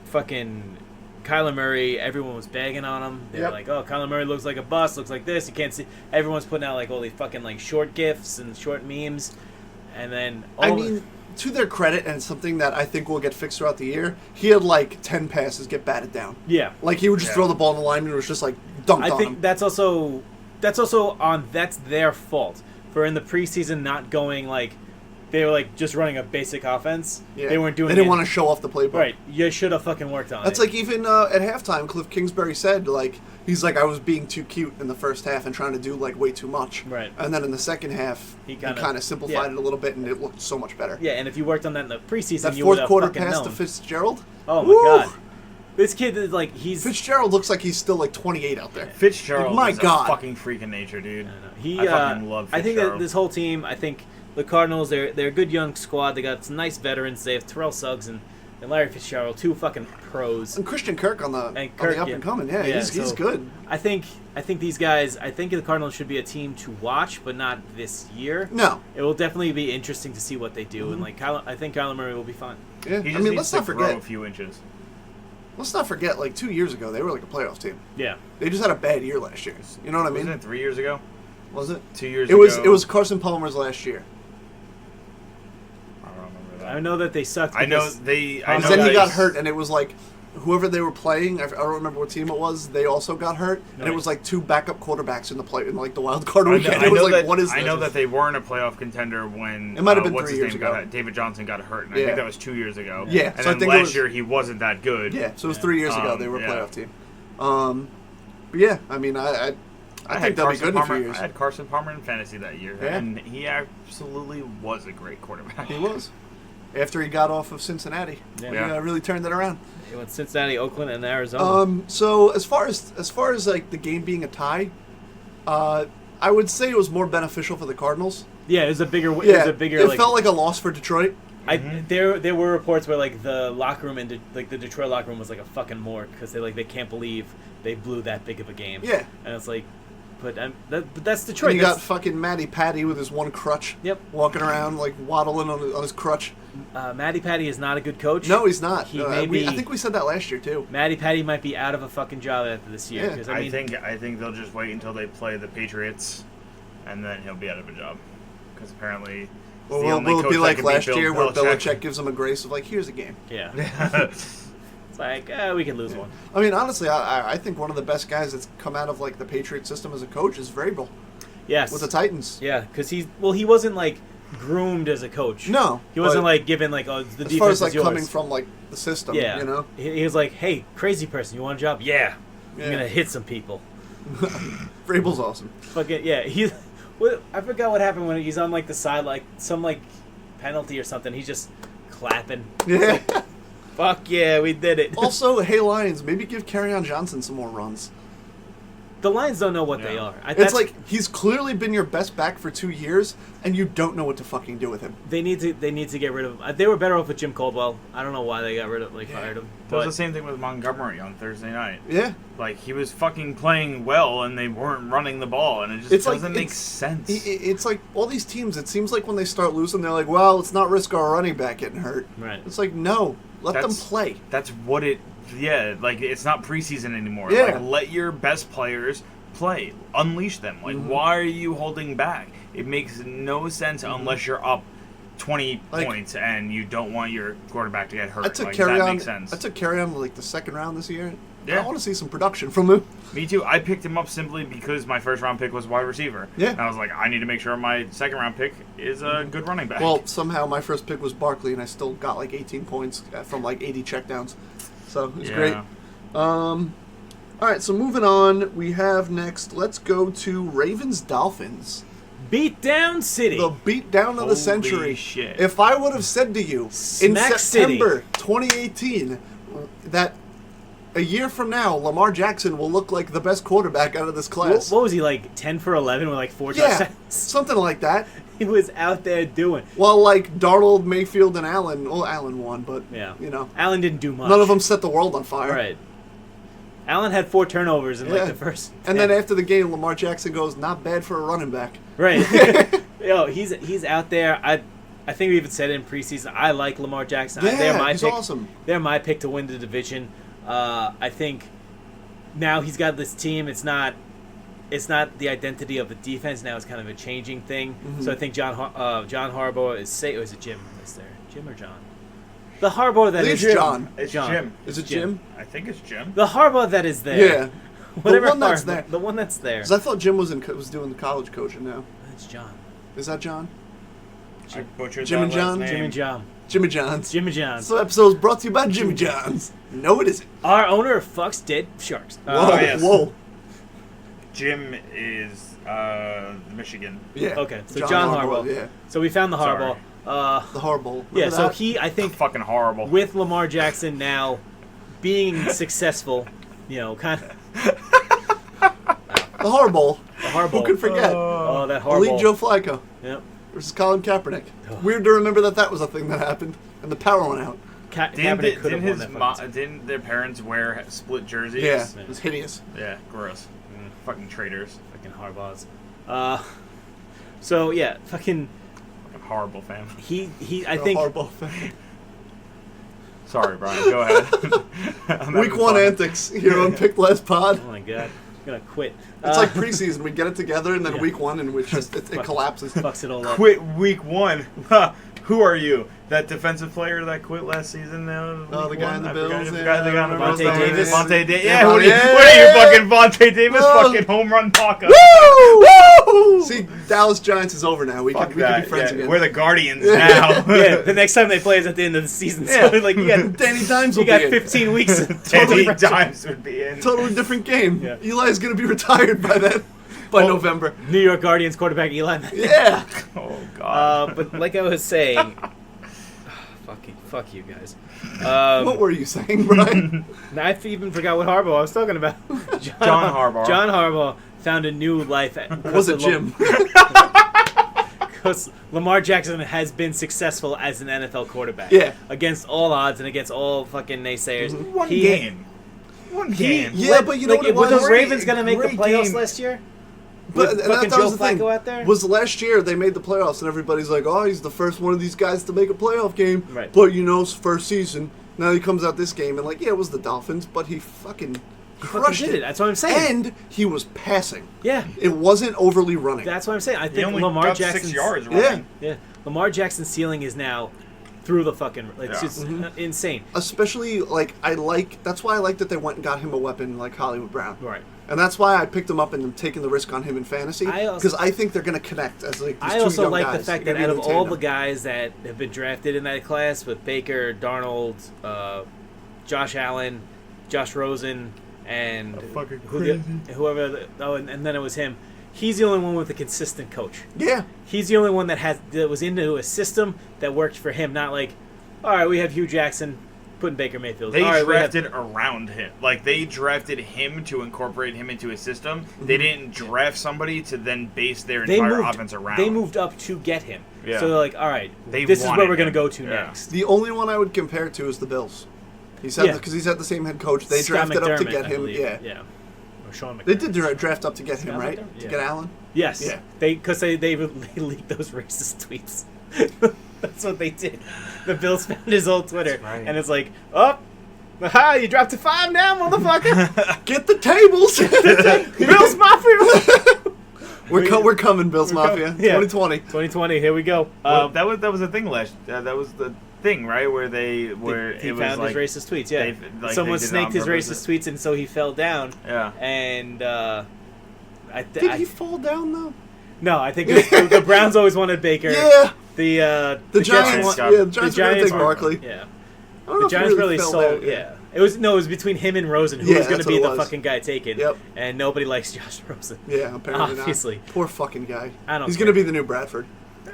fucking Kyler Murray. Everyone was bagging on him. They were Yep. like, "Oh, Kyler Murray looks like a bust. Looks like this. You can't see." Everyone's putting out like all these fucking like short gifs and short memes, and then I mean, to their credit, and something that I think will get fixed throughout the year, he had like 10 passes get batted down. yeah. Like, he would just throw the ball in the lineman and it was just like dunked I on think him. that's their fault for in the preseason not going like they were like just running a basic offense. Yeah. They weren't doing. They didn't want to show off the playbook. Right. You should have fucking worked on That's it. like even at halftime, Cliff Kingsbury said, like, he's like, I was being too cute in the first half and trying to do, like, way too much. Right. And then in the second half, he kind of simplified yeah. it a little bit and it looked so much better. Yeah, and if you worked on that in the preseason, That you would fourth have quarter fucking pass known. to Fitzgerald. Oh my Woo! god, this kid is like he's. Fitzgerald looks like he's still, like, 28 out there. Fitzgerald My is God. a fucking freak of nature, dude. He, I fucking love I think that Fitzgerald. this whole team, I think the Cardinals, they're a good young squad. They got some nice veterans. They have Terrell Suggs and Larry Fitzgerald, two fucking pros. And Christian Kirk on the Kirk, up and coming. Yeah, he's so good. I think these guys. I think the Cardinals should be a team to watch, but not this year. No. It will definitely be interesting to see what they do, and like I think Kyler Murray will be fine. Yeah. He I just mean, needs let's to not grow forget. a few inches. Let's not forget, like, 2 years ago, they were like a playoff team. Yeah. They just had a bad year last year. You know what I mean? Wasn't it 3 years ago? Was it? 2 years It ago? was. It was Carson Palmer's last year. I don't remember that. I know that they sucked. I know because- they. I Because know then he that got hurt, and it was like whoever they were playing. I don't remember what team it was. They also got hurt, and it Right. was like two backup quarterbacks in the play in like the wild card I know, weekend. I It was know like, that, what is I this? know that they weren't a playoff contender when It might have been what's 3 his years name ago. got David Johnson got hurt, and I Yeah. think that was 2 years ago. Yeah, and so I then think it last was- year he wasn't that good. Yeah, so it was 3 years ago they were a yeah. playoff team. But yeah, I mean, I think they'll be good in a few years. I had Carson Palmer in fantasy that year, Yeah. and he absolutely was a great quarterback. He was after he got off of Cincinnati. Yeah. He Yeah. really turned it around. It went Cincinnati, Oakland, and Arizona. So as far as like the game being a tie, I would say it was more beneficial for the Cardinals. Yeah, it was a bigger. It Yeah, was a bigger. it like, felt like a loss for Detroit. There were reports where like the locker room and like the Detroit locker room was like a fucking morgue because they can't believe they blew that big of a game. Yeah. and it's like, but that's Detroit. And you got That's- fucking Matty Patty with his one crutch. Yep. Walking around like waddling on his crutch. Matty Patty is not a good coach. No, he's not. He No, may be- I think we said that last year too. Matty Patty might be out of a fucking job after this year. Yeah. 'cause, I mean, think they'll just wait until they play the Patriots, and then he'll be out of a job. Because apparently, Well, the only will it coach be that like can beat last Bill year where Belichick. Belichick gives him a grace of like, here's a game. yeah, it's like we can lose one. I mean, honestly, I think one of the best guys that's come out of like the Patriot system as a coach is Vrabel Yes, with the Titans. yeah, because he wasn't like groomed as a coach. No, he wasn't but like given like the as defense far as like is yours. coming from like the system. Yeah, You know, he was like, hey, crazy person, you want a job? Yeah, Yeah. I'm gonna hit some people. Vrabel's awesome. Fucking yeah, he. What, I forgot what happened when he's on like the side, like some like penalty or something. He's just clapping. Yeah. Fuck yeah, we did it. Also, hey Lions, maybe give Kerryon Johnson some more runs. The Lions don't know what they are. It's like he's clearly been your best back for 2 years, and you don't know what to fucking do with him. They need to get rid of him. They were better off with Jim Caldwell. I don't know why they got rid of fired him. That was the same thing with Montgomery on Thursday night. Yeah. Like, he was fucking playing well, and they weren't running the ball, and it just doesn't make sense. It's like all these teams, it seems like when they start losing, they're like, well, let's not risk our running back getting hurt. Right. It's like, no, let them play. That's what it... Yeah, like, it's not preseason anymore. Yeah. Like, let your best players play. Unleash them. Like, why are you holding back? It makes no sense unless you're up 20 points and you don't want your quarterback to get hurt. That makes sense. I took Kerryon like the second round this year. Yeah. I want to see some production from him. Me too. I picked him up simply because my first round pick was wide receiver. Yeah. And I was like, I need to make sure my second round pick is a good running back. Well, somehow my first pick was Barkley, and I still got like 18 points from like 80 checkdowns. So it was great. All right, so moving on, we have next, let's go to Ravens-Dolphins. Beatdown City. The beatdown of the century. Shit. If I would have said to you Smack in September 2018 that a year from now, Lamar Jackson will look like the best quarterback out of this class. What was he, like 10 for 11 with like 4 Yeah, touchdowns? something like that. He was out there doing. Well, like Darnold, Mayfield, and Allen. Well, Allen won, but, you know. Allen didn't do much. None of them set the world on fire. Right. Allen had 4 turnovers in like the first. And then after the game, Lamar Jackson goes, not bad for a running back. Right. Yo, he's out there. I think we even said it in preseason. I like Lamar Jackson. Yeah, they're my he's pick. awesome. They're my pick to win the division. I think now he's got this team. It's not the identity of the defense. Now it's kind of a changing thing. So I think John Harbaugh is safe. Or is it Jim? Is there Jim or John? The Harbaugh that is John. It's John. Jim. Is it Jim? I think it's Jim. The Harbaugh that is there. Yeah. Whatever the one that's Harbaugh- there. The one that's there. 'Cause I thought Jim was doing the college coaching now. That's John. Is that John? I butchered Jim that and John? last Jimmy name. John. Jimmy John's. Jimmy John. So episode is brought to you by Jimmy John's. No, it isn't. Our owner fucks dead sharks. Whoa, yes. whoa. Jim is Michigan. Yeah. Okay, so John Harbaugh. Yeah. So we found the Sorry. Harbaugh. The Horrible. Yeah, so he. I think Fucking horrible. with Lamar Jackson now being successful, kind of The Horrible. the Harbaugh. Who could forget? Oh, that Harbaugh. Elite Joe Flacco Yep. versus Colin Kaepernick. Weird to remember that was a thing that happened, and the power went out. Kaepernick could have won that fucking team. Didn't their parents wear split jerseys? Yeah, it was hideous. Yeah, gross. Fucking traitors. Fucking Harbaughs. So yeah, fucking Fucking horrible family. I think Horrible thing. Sorry, Brian. Go ahead. I'm Week having one fun. antics here on Pick Less Pod. oh my god, I'm gonna quit. It's like preseason. We get it together, and then Yeah. week one, and it collapses. Fucks it all up. Quit week one. Who are you? That defensive player that quit last season? Oh, the guy in the I Bills. forgot the guy in the Bills. Vontae Davis? Vontae Davis. Yeah, Yeah, what are you yeah. fucking Vontae Davis? Whoa. Fucking home run Paca. Woo! See, Dallas Giants is over now. We Fuck can be that. friends Yeah, again. we're the Guardians now. Yeah, the next time they play is at the end of the season. So Yeah. like you got Danny Dimes will you got be in. 15 weeks. Totally Dimes would be in. Totally different game. Yeah. Eli's gonna be retired by then. By November. New York Guardians quarterback Eli Manning. Yeah. Oh god. But like I was saying, fuck you guys. What were you saying, Brian? I even forgot what Harbaugh I was talking about. John Harbaugh. John Harbaugh found a new life. Was it Jim? Because Lamar Jackson has been successful as an NFL quarterback. Yeah. Against all odds and against all fucking naysayers. One game. One game. Yeah, but you know what it were the was? Ravens going to make the Great playoffs game. last year? But With and fucking that Joe was the thing. Flacco out there? Was last year they made the playoffs and everybody's like, oh, he's the first one of these guys to make a playoff game. Right. But you know, first season. Now he comes out this game and like, yeah, it was the Dolphins, but he fucking crushed did it. That's what I'm saying. And he was passing. Yeah. It wasn't overly running. That's what I'm saying. I He think only Lamar got Jackson's 6 yards Yeah. running. Yeah. Lamar Jackson's ceiling is now through the fucking. It's Yeah. just insane. Especially like that's why I like that they went and got him a weapon like Hollywood Brown. Right. And that's why I picked him up and taking the risk on him in fantasy because I think they're going to connect as like these I two also young like guys. the fact They're that gonna out of be in all the tandem. guys that have been drafted in that class, with Baker, Darnold, Josh Allen, Josh Rosen, and Fucking whoever, and then it was him. he's the only one with a consistent coach. Yeah. He's the only one that was into a system that worked for him. Not like, all right, we have Hugh Jackson putting Baker Mayfield. They all right, drafted around him. Like, they drafted him to incorporate him into a system. They didn't draft somebody to then base their entire offense around. They moved up to get him. Yeah. So they're like, all right, this is where we're going to go to next. The only one I would compare it to is the Bills. He's had because he's had the same head coach. They Scott drafted up to McDermott, get I him. believe. Yeah. Or Sean McDermott. They did draft up to get him, Scott right? McDermott? To Yeah. get Allen. Yes. Yeah. Because they leaked those racist tweets. That's what they did. The Bills found his old Twitter, right. and it's like, oh, aha, you dropped to 5 now, motherfucker. Get the tables. Bills Mafia. We're coming, Bills Mafia. 2020. 2020. Here we go. Well, that was the thing that was the thing, right? Where he it was found like his racist tweets. Yeah, someone they did it snaked on his purpose. racist tweets, and so he fell down. Yeah. And Did he fall down though? No, I think it was, the Browns always wanted Baker. Yeah. The The Jets Giants. want- Yeah, the Giants were gonna take Barkley. Yeah. I don't know The if he Giants really fell sold. down, Yeah. It was between him and Rosen, who Yeah, was going to that's be what the it was. fucking guy taken. Yep. And nobody likes Josh Rosen. Yeah, apparently Obviously. not. Poor fucking guy. I don't He's care. gonna be the new Bradford.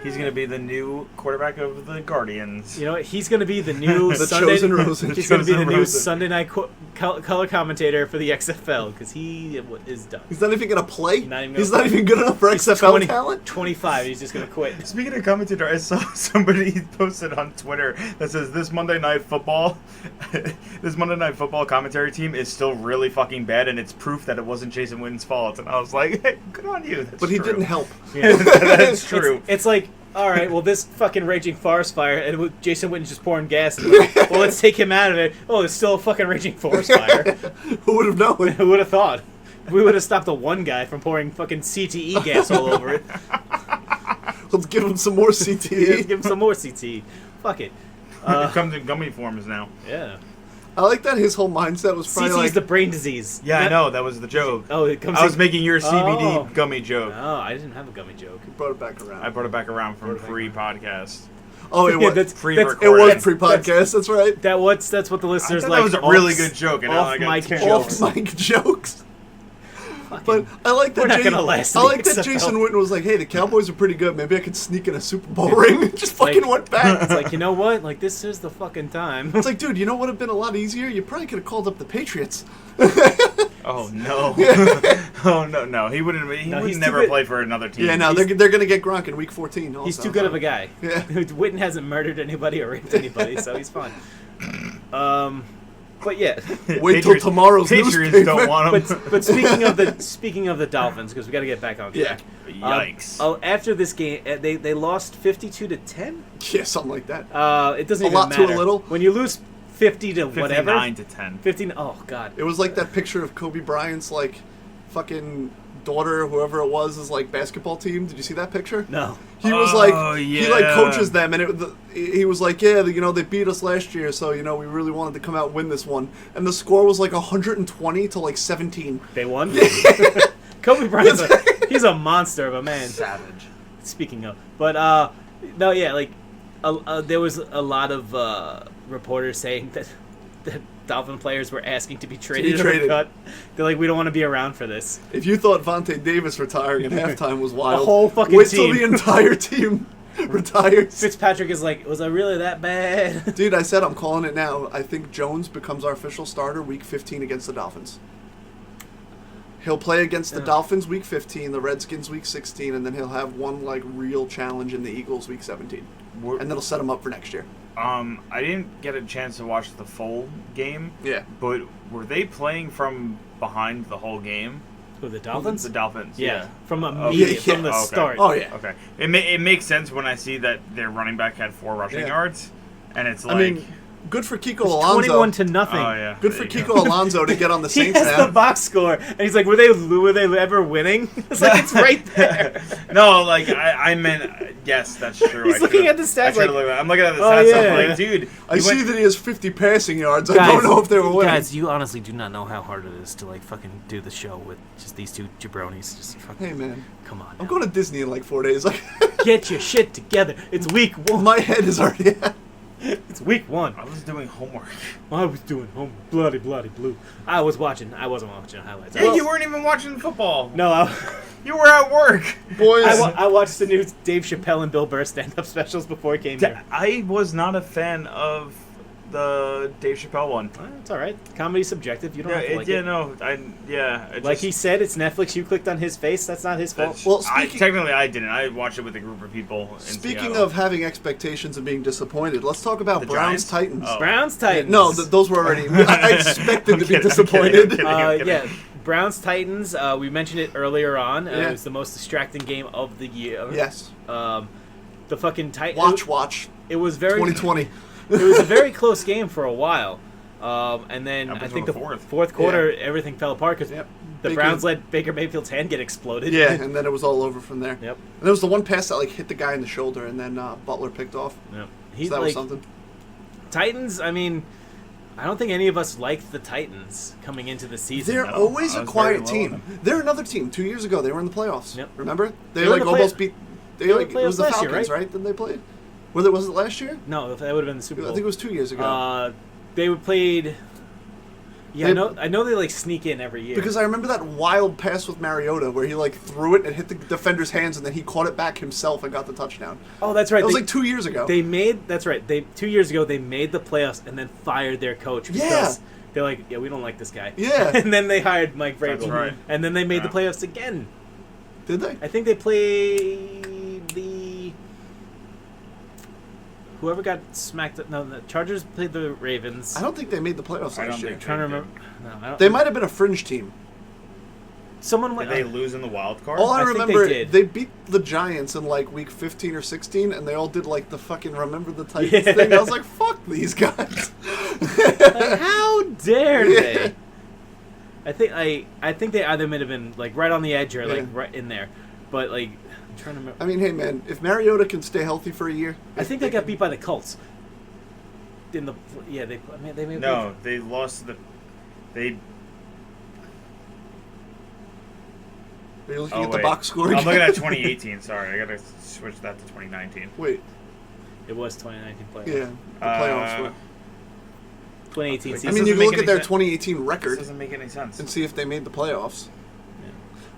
He's going to be the new quarterback of the Guardians. You know what? He's going to be the new The Sunday. chosen Rosen. He's going to be the Chosen new Rosen. Sunday night color commentator for the XFL because he is done. He's not even gonna play. Not even He's gonna not even good enough for XFL talent. 25. He's just going to quit. Speaking of commentator, I saw somebody posted on Twitter that says this Monday Night Football commentary team is still really fucking bad, and it's proof that it wasn't Jason Witten's fault. And I was like, hey, good on you. That's But he true. didn't help. That's true. It's like, all right, well, this fucking raging forest fire, and Jason Witten's just pouring gas. And like, well, let's take him out of it. Oh, it's still a fucking raging forest fire. Who would have known? Who would have thought? We would have stopped the one guy from pouring fucking CTE gas all over it. Let's give him some more Let's CTE. give him some more CTE. Fuck it. It comes in gummy forms now. Yeah. I like that his whole mindset was probably CTE like, is the brain disease. Yeah, I know. That was the joke. Oh, it comes I was in- making your CBD Oh. gummy joke. Oh, I didn't have a gummy joke. brought it back around. I brought it back around from pre-podcast. Oh, it Yeah, was. that's- It Pre-recorded. was pre-podcast. That's right. That's what the I listeners thought like. that was a really good joke. And now I Off got mic two jokes. Off mic jokes. Fucking- But I like that. We're not gonna last I in like the that XFL. Jason Witten was like, "Hey, the Cowboys are pretty good. Maybe I could sneak in a Super Bowl ring." Just fucking like- went back. It's like, you know what? Like, this is the fucking time. It's like, dude, you know what would have been a lot easier? You probably could have called up the Patriots. Oh no! Oh no! He wouldn't. He No, would he's too never good. play for another team. Yeah, no, He's- they're gonna get Gronk in Week 14. Also, He's too good of a guy. Yeah. Witten hasn't murdered anybody or raped anybody, so he's fine. But yeah. Wait till tomorrow's Patriots newspaper. don't want him. But speaking of the Dolphins, because we got to get back on track. Yikes! After this game, they lost 52-10. Yeah, something like that. It doesn't A even lot to matter. a little. When you lose 50 to whatever, 59-10. 15. Oh god. It was like that picture of Kobe Bryant's like fucking daughter, whoever it was, his like basketball team. Did you see that picture? No. He was Oh, like, he like yeah. coaches them, and he was like, yeah, you know, they beat us last year, so you know we really wanted to come out and win this one, and the score was like 120 to like 17. They won. Kobe Bryant's he's a monster of a man. Savage. Speaking of, but no, yeah, like there was a lot of reporters saying that Dolphin players were asking to be traded or traded. cut. They're like, we don't want to be around for this. If you thought Vontae Davis retiring at halftime was wild, The whole fucking wait till team. the entire team retires. Fitzpatrick is like, was I really that bad? Dude, I said I'm calling it now. I think Jones becomes our official starter Week 15 against the Dolphins. He'll play against the Dolphins Week 15, the Redskins Week 16, and then he'll have one like real challenge in the Eagles Week 17, and that'll set him up for next year. I didn't get a chance to watch the full game. Yeah. But were they playing from behind the whole game? Who, the Dolphins? The Dolphins. Yeah. From Okay. immediate, Yeah. from the Okay. start. Oh yeah. Okay. It makes sense when I see that their running back had 4 rushing Yeah. yards, and it's like. I mean, good for Kiko It's Alonso. 21 to nothing. Oh yeah. Good there for you Kiko go. Alonso to get on the He Saints has now. the box score, and he's like, were they ever winning? It's like, it's right there. No, like I meant yes, that's true. He's I looking should've- at the stats I should've like- looked- I'm looking at the Oh, stats. yeah. I'm like, dude, I you see went- that he has 50 passing yards. I don't know if they were winning. Guys, you honestly do not know how hard it is to like fucking do the show with just these two jabronis. Just fucking, Hey man, come on. I'm now. going to Disney in like 4 days. Like, Get your shit together. It's week one. my head is already. It's week one. I was doing homework. I was doing home bloody blue. I wasn't watching highlights. Yeah, you weren't even watching football. No, You were at work. Boys, I watched the new Dave Chappelle and Bill Burr stand-up specials before I came here. I was not a fan of the Dave Chappelle one. Well, it's all right. Comedy's subjective. You don't have to like it. Like He said, it's Netflix. You clicked on his face. That's not his fault. well, technically, I didn't. I watched it with a group of people. speaking of having expectations and being disappointed, let's talk about The Browns Giants? Titans. Oh. Browns Titans. No, those were already. I expected to be kidding, I'm disappointed. kidding, I'm kidding. Yeah, Browns Titans. We mentioned it earlier on. Yeah. It was the most distracting game of the year. Yes. The fucking Titans. Watch. It was very. 2020. It was a very close game for a while, and then Up I until think the the fourth. fourth quarter everything fell apart because Yep. the Baker- Browns let Baker Mayfield's hand get exploded. Yeah, and then it was all over from there. Yep. And there was the one pass that like hit the guy in the shoulder, and then Butler picked off. Yep. So He's that was like something. Titans. I mean, I don't think any of us liked the Titans coming into the season. They're No, always I a was quiet very low on team. They're another team. 2 years ago, they were in the playoffs. Yep. Remember? They were in like the almost beat. They were in like the it was the playoffs last year, Falcons, right? right? That they played. Was it last year? No, that would have been the Super I Bowl. think it was 2 years ago. They played. Yeah, They- I know they like sneak in every year. Because I remember that wild pass with Mariota where he like threw it and hit the defender's hands, and then he caught it back himself and got the touchdown. oh, that's right. That was They- like 2 years ago. That's right. 2 years ago they made the playoffs and then fired their coach because Yeah. they're like, yeah, we don't like this guy. Yeah. And then they hired Mike Vrabel. That's right. And then they made the Yeah. playoffs again. Did they? I think they played the whoever got smacked. No, the Chargers played the Ravens. I don't think they made the playoffs I last don't year. think trying to remember. No, I don't. They might have been a fringe team. Someone Did went. they lose in the wild card? All I, I think they remember, did. beat the Giants in like week 15 or 16, and they all did like the fucking remember the Titans Yeah. thing. I was like, fuck these guys. Like, how dare Yeah. they? I think they either might have been like right on the edge or like Yeah. right in there, but like I'm trying to remember. I mean, hey man, if Mariota can stay healthy for a year, I think they got beat by the Colts. In the they made No, they lost they. Are you looking Oh, at the wait. box score I'm again? looking at 2018. Sorry, I gotta switch that to 2019. Wait, It was 2019 playoffs. yeah, the playoffs were. 2018 I I season. mean, you doesn't can make look at any their sense. 2018 This record doesn't make any sense. and see if they made the playoffs. It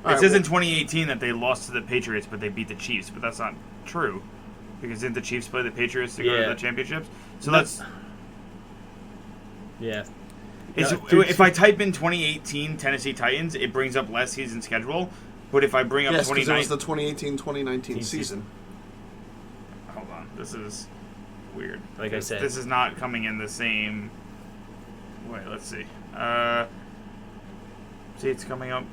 All right, says in well, 2018 that they lost to the Patriots, but they beat the Chiefs. But that's not true, because didn't the Chiefs play the Patriots to go Yeah. to the championships? So No. that's. Yeah. It's, No, if I type in 2018 Tennessee Titans, it brings up last season's schedule. But if I bring up yes, because it was 2019, the 2018-2019 season. hold on, this is weird. Like I said. this is not coming in the same. Wait, let's see. See, it's coming up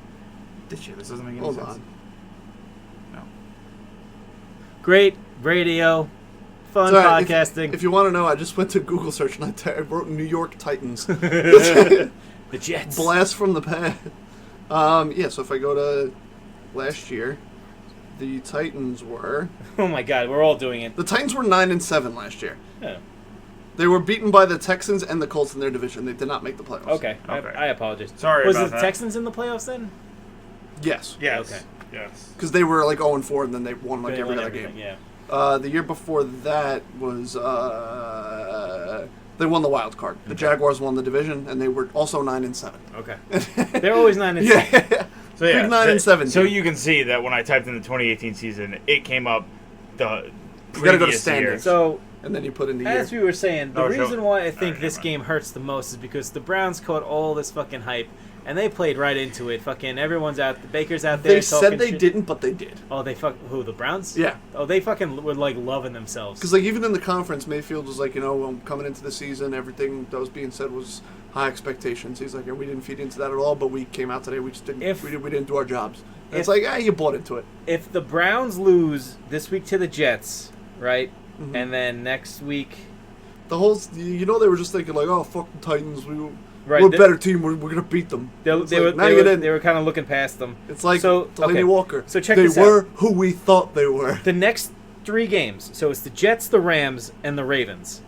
this year. This doesn't make any Hold sense. on. No. Great radio, fun It's all right, podcasting. If you want to know, I just went to Google search and I wrote New York Titans. the Jets. Blast from the past. Yeah, so if I go to last year, the Titans were Oh my God, we're all doing it. 9-7 last year. Yeah. They were beaten by the Texans and the Colts in their division. They did not make the playoffs. Okay, Okay. I apologize. Sorry Was about the that. Texans in the playoffs then? Yes. Yes. Okay. Yes. Because they were like 0-4 and then they won like They every won other everything, game. Yeah. The year before that was they won the wild card. The Jaguars won the division and they were also 9-7. Okay. They're always 9-7. Yeah. So yeah, Big 9-7 So team. you can see that when I typed in the 2018 season, it came up the You gotta go to previous year. standings. So And then you put in the year. as we were saying, the Oh, sure. reason why I think Alright, this never mind. game hurts the most is because the Browns caught all this fucking hype and they played right into it. Fucking everyone's out. The Baker's out there. They talking said they shit. didn't, but they did. Oh, they who? The Browns? Yeah. Oh, they fucking were like loving themselves. Because like even in the conference, Mayfield was like, coming into the season, everything that was being said was high expectations. He's like, we didn't feed into that at all, but we came out today. We just didn't. If- we didn't do our jobs. And if- it's like, you bought into it. If the Browns lose this week to the Jets, right, Mm-hmm. and then next week, The whole, they were just thinking like, oh fuck the Titans, we're right, a better team. We're gonna beat them. they It's were like, now you get in. they were kind of looking past them. It's like So, Delaney okay. Walker. So check they this out. were who we thought they were. The next 3 games, so it's the Jets, the Rams, and the Ravens.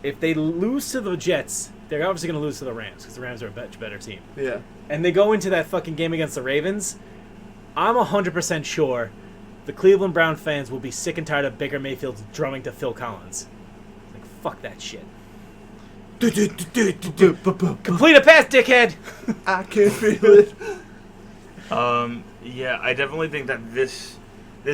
If they lose to the Jets, they're obviously going to lose to the Rams because the Rams are a much better team. Yeah. And they go into that fucking game against the Ravens, I'm 100% sure the Cleveland Brown fans will be sick and tired of Baker Mayfield's drumming to Phil Collins. Like, fuck that shit. Complete a pass, dickhead! I can feel it. Yeah, I definitely think that this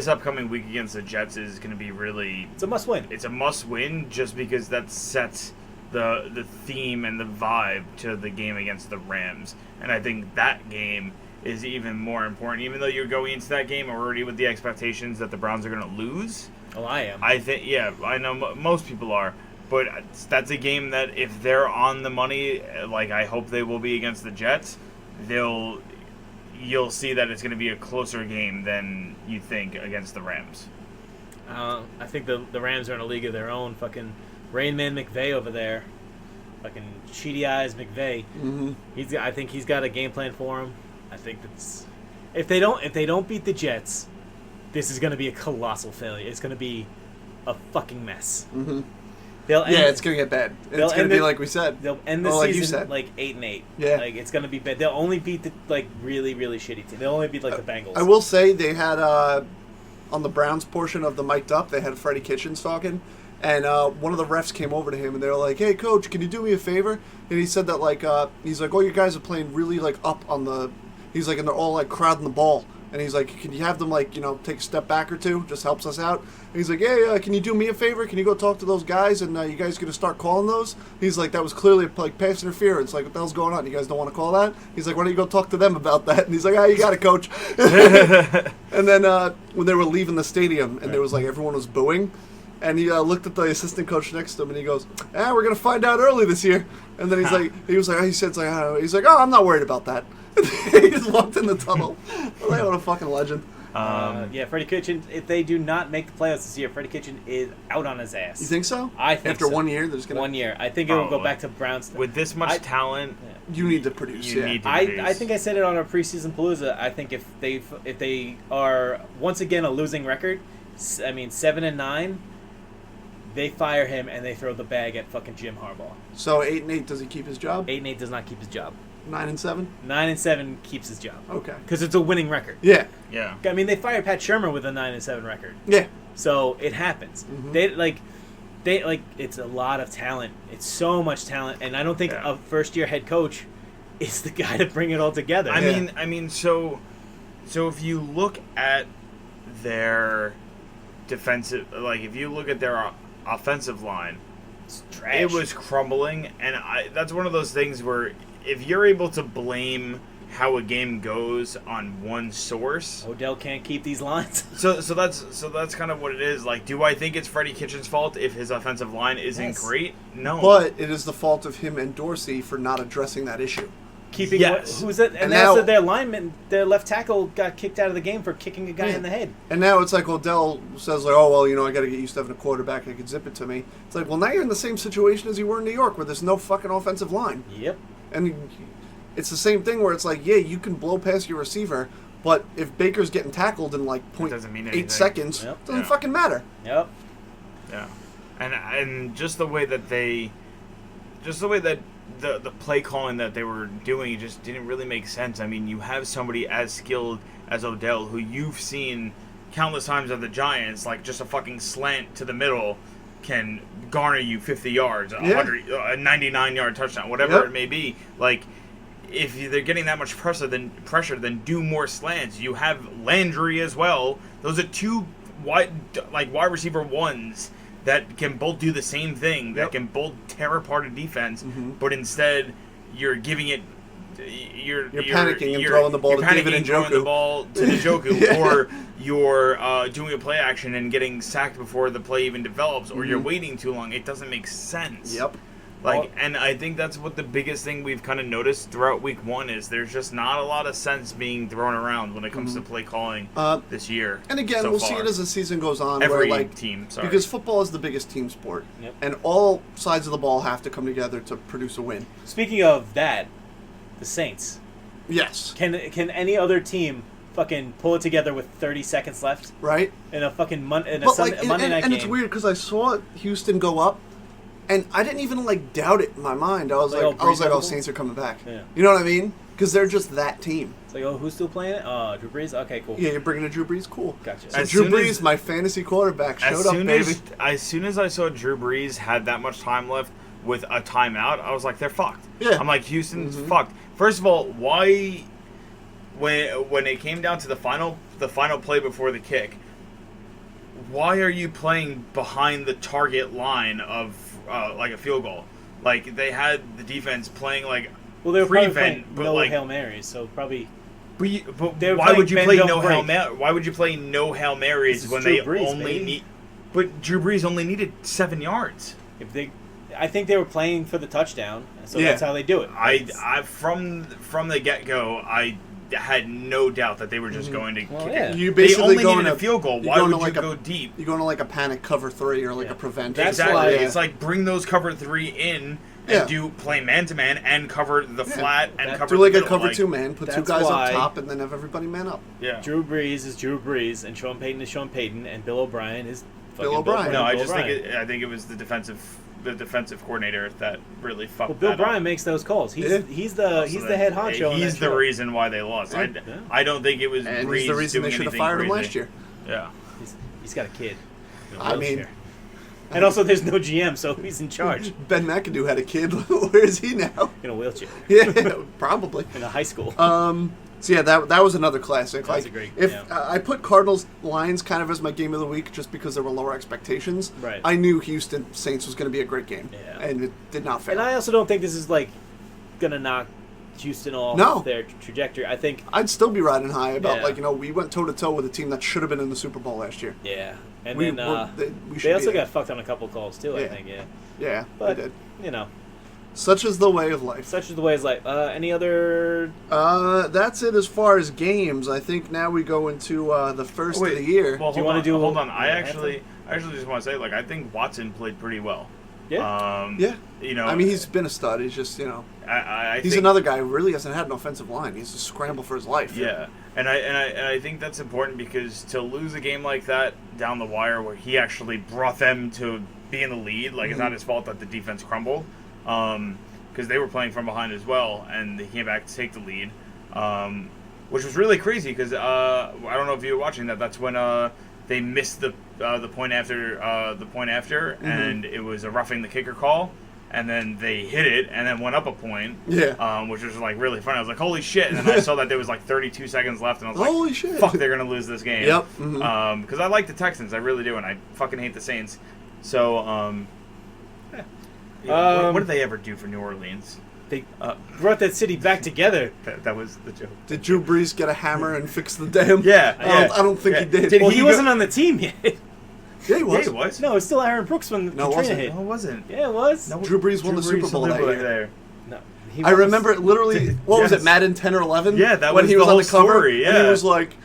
upcoming week against the Jets is going to be really... It's a must-win. It's a must-win just because that sets the theme and the vibe to the game against the Rams. And I think that game is even more important. Even though you're going into that game already with the expectations that the Browns are going to lose. Oh, I am. I think, yeah, I know most people are. But that's a game that if they're on the money, like I hope they will be against the Jets, you'll see that it's going to be a closer game than you think against the Rams. I think the Rams are in a league of their own. Fucking Rain Man McVay over there. Fucking cheaty eyes McVay. Mm-hmm. I think he's got a game plan for him. I think that's if they don't beat the Jets, this is going to be a colossal failure. It's going to be a fucking mess. Mm-hmm. It's going to get bad. It's going to be like we said. They'll end the season like 8-8. Yeah, like it's going to be bad. They'll only beat the really really shitty team. They'll only beat like the Bengals. I will say they had on the Browns portion of the mic'd up, they had Freddie Kitchens talking. And one of the refs came over to him, and they were like, "Hey, coach, can you do me a favor?" And he said that like he's like, "Oh, you guys are playing really like up on the." He's like, and they're all like crowding the ball, and he's like, "Can you have them like take a step back or two? Just helps us out." And he's like, "Yeah, can you do me a favor? Can you go talk to those guys, and you guys gonna start calling those?" He's like, "That was clearly like pass interference. Like, what the hell's going on? You guys don't want to call that?" He's like, "Why don't you go talk to them about that?" And he's like, "Ah, you got it, coach." And then when they were leaving the stadium, and there was like everyone was booing. And he looked at the assistant coach next to him, and he goes, we're going to find out early this year. And then he's like, I don't know. He's like, I'm not worried about that. He just walked in the tunnel. What a fucking legend. Freddie Kitchen, if they do not make the playoffs this year, Freddie Kitchen is out on his ass. You think so? I think After so. 1 year, there's going to... 1 year. I think it will go back to Browns. With this much talent... You need to produce, I think I said it on our preseason Palooza. I think if they are, once again, a losing record, 7-9... they fire him and they throw the bag at fucking Jim Harbaugh. So 8-8, does he keep his job? 8-8 does not keep his job. 9-7? 9-7 keeps his job. Okay. Because it's a winning record. Yeah. Yeah. I mean, they fired Pat Shermer with a 9-7 record. Yeah. So it happens. Mm-hmm. They it's a lot of talent. It's so much talent, and I don't think a first-year head coach is the guy to bring it all together. I mean, so if you look at their defensive, like if you look at their offensive line, it's trash. It was crumbling, and that's one of those things where if you're able to blame how a game goes on one source, Odell can't keep these lines. so that's kind of what it is. Like, do I think it's Freddie Kitchens' fault if his offensive line isn't great? No, but it is the fault of him and Dorsey for not addressing that issue. Keeping who's it? And now their lineman, their left tackle, got kicked out of the game for kicking a guy in the head. And now it's like Odell says, like, "Oh well, I got to get used to having a quarterback that can zip it to me." It's like, well, now you're in the same situation as you were in New York, where there's no fucking offensive line. Yep. And it's the same thing where it's like, yeah, you can blow past your receiver, but if Baker's getting tackled in like 0.8 seconds, it doesn't fucking matter. Yep. Yeah. And just the way that the play calling that they were doing just didn't really make sense. I mean, you have somebody as skilled as Odell, who you've seen countless times of the Giants, like just a fucking slant to the middle can garner you 50 yards, a 99-yard touchdown, whatever it may be. Like, if they're getting that much pressure, then do more slants. You have Landry as well. Those are two wide receiver ones that can both do the same thing, that can both tear apart a defense, but instead you're giving it. You're panicking and throwing the ball to David and throwing the ball to Njoku, or you're doing a play action and getting sacked before the play even develops, or you're waiting too long. It doesn't make sense. Yep. And I think that's what the biggest thing we've kind of noticed throughout week one is there's just not a lot of sense being thrown around when it comes to play calling this year. And again, we'll see it as the season goes on. Every where, team, because football is the biggest team sport, and all sides of the ball have to come together to produce a win. Speaking of that, the Saints. Yes. Can any other team fucking pull it together with 30 seconds left? Right. In a fucking Monday night and game. It's weird because I saw Houston go up. And I didn't even doubt it in my mind. I was like, Saints are coming back. Yeah. You know what I mean? Because they're just that team. It's like, who's still playing it? Drew Brees? Okay, cool. Yeah, you're bringing in Drew Brees? Cool. Gotcha. So Drew Brees, my fantasy quarterback, showed up, baby. As soon as I saw Drew Brees had that much time left with a timeout, I was like, they're fucked. Yeah. I'm like, Houston's fucked. First of all, why when it came down to the final play before the kick, why are you playing behind the target line of like a field goal? Like they had the defense playing like Well, they were probably playing prevent, but no like Hail Marys, so probably. But They were why would you playing play bend, no don't Hail break. Why would you play no Hail Marys This is when Drew they Brees, only baby. need? But Drew Brees only needed 7 yards. I think they were playing for the touchdown, so Yeah. that's how they do it. I from the get go, I had no doubt that they were just going to Well, kick yeah. it. You They basically only go needed in a field goal. you Why go would into you like a- go deep? You go into like a panic cover 3 or like Yeah. a prevent. That's Exactly. why- It's like bring those cover 3 in Yeah. and play man to man and cover the flat and That- cover Do like the a middle, cover 2 man, put 2 that's guys why- up top, and then have everybody man up. Yeah. Drew Brees is Drew Brees, and Sean Payton is Sean Payton, and Bill O'Brien is fucking Bill O'Brien. No, I Bill just O'Brien. think it was the defensive coordinator that really fucked Well, Bill that Bryan up. makes those calls. He's Yeah. he's the head honcho. on He's that the show. reason why they lost. Yeah. I don't think it was And Brees he's the reason doing they should have anything fired him crazy. last year. Yeah. He's got a kid. in a I mean- wheelchair. And also, there's no GM, so he's in charge Ben McAdoo had a kid. Where is he now? in a wheelchair Yeah, probably. in a high school. So yeah, that was another classic. That was Like, a great- if yeah. I put Cardinals Lions kind of as my game of the week, just because there were lower expectations. Right. I knew Houston Saints was going to be a great game, Yeah. and it did not fail. And I also don't think this is like gonna knock Houston off No. their trajectory. I think, I'd still be riding high about Yeah. we went toe to toe with a team that should have been in the Super Bowl last year. yeah. And We- then we should they also be there. got fucked on a couple calls too. I Yeah. think, yeah. Yeah, But they did. you know, Such is the way of life. such is the way it's like. Any other? That's it as far as games. I think now we go into the first Wait, of the year. Well, Do you hold wanna on, do- Hold on. I yeah, actually just want to say, like, I think Watson played pretty well. Yeah. Yeah. You know, I mean, he's been a stud. He's just, I he's think, another guy who really hasn't had an offensive line. He's a scramble for his life. Yeah, and I think that's important because to lose a game like that down the wire, where he actually brought them to be in the lead, like it's not his fault that the defense crumbled, because they were playing from behind as well, and they came back to take the lead, which was really crazy because I don't know if you were watching that. That's when they missed the point after and it was a roughing the kicker call. And then they hit it, and then went up a point. Yeah. Which was like really funny. I was like, "Holy shit!" And then I saw that there was like 32 seconds left, and I was like, Holy shit. Fuck, they're gonna lose this game." Yep. Because I like the Texans, I really do, and I fucking hate the Saints. So, what did they ever do for New Orleans? They brought that city back together. That was the joke. Did Drew Brees get a hammer and fix the dam? Yeah, I don't think yeah. he did. Did Well, he he go- wasn't on the team yet. Yeah, he was. Yeah, it was. No, it's still Aaron Brooks when No, it Katrina wasn't. hit. No, it wasn't. Yeah, it was. No, Drew Brees won the Super Bowl that Bowl year. there. No, he I was- remember it literally. What was Yes. it, Madden 10 or 11? Yeah, that when was he the was on whole the cover. story, And he yeah. was like,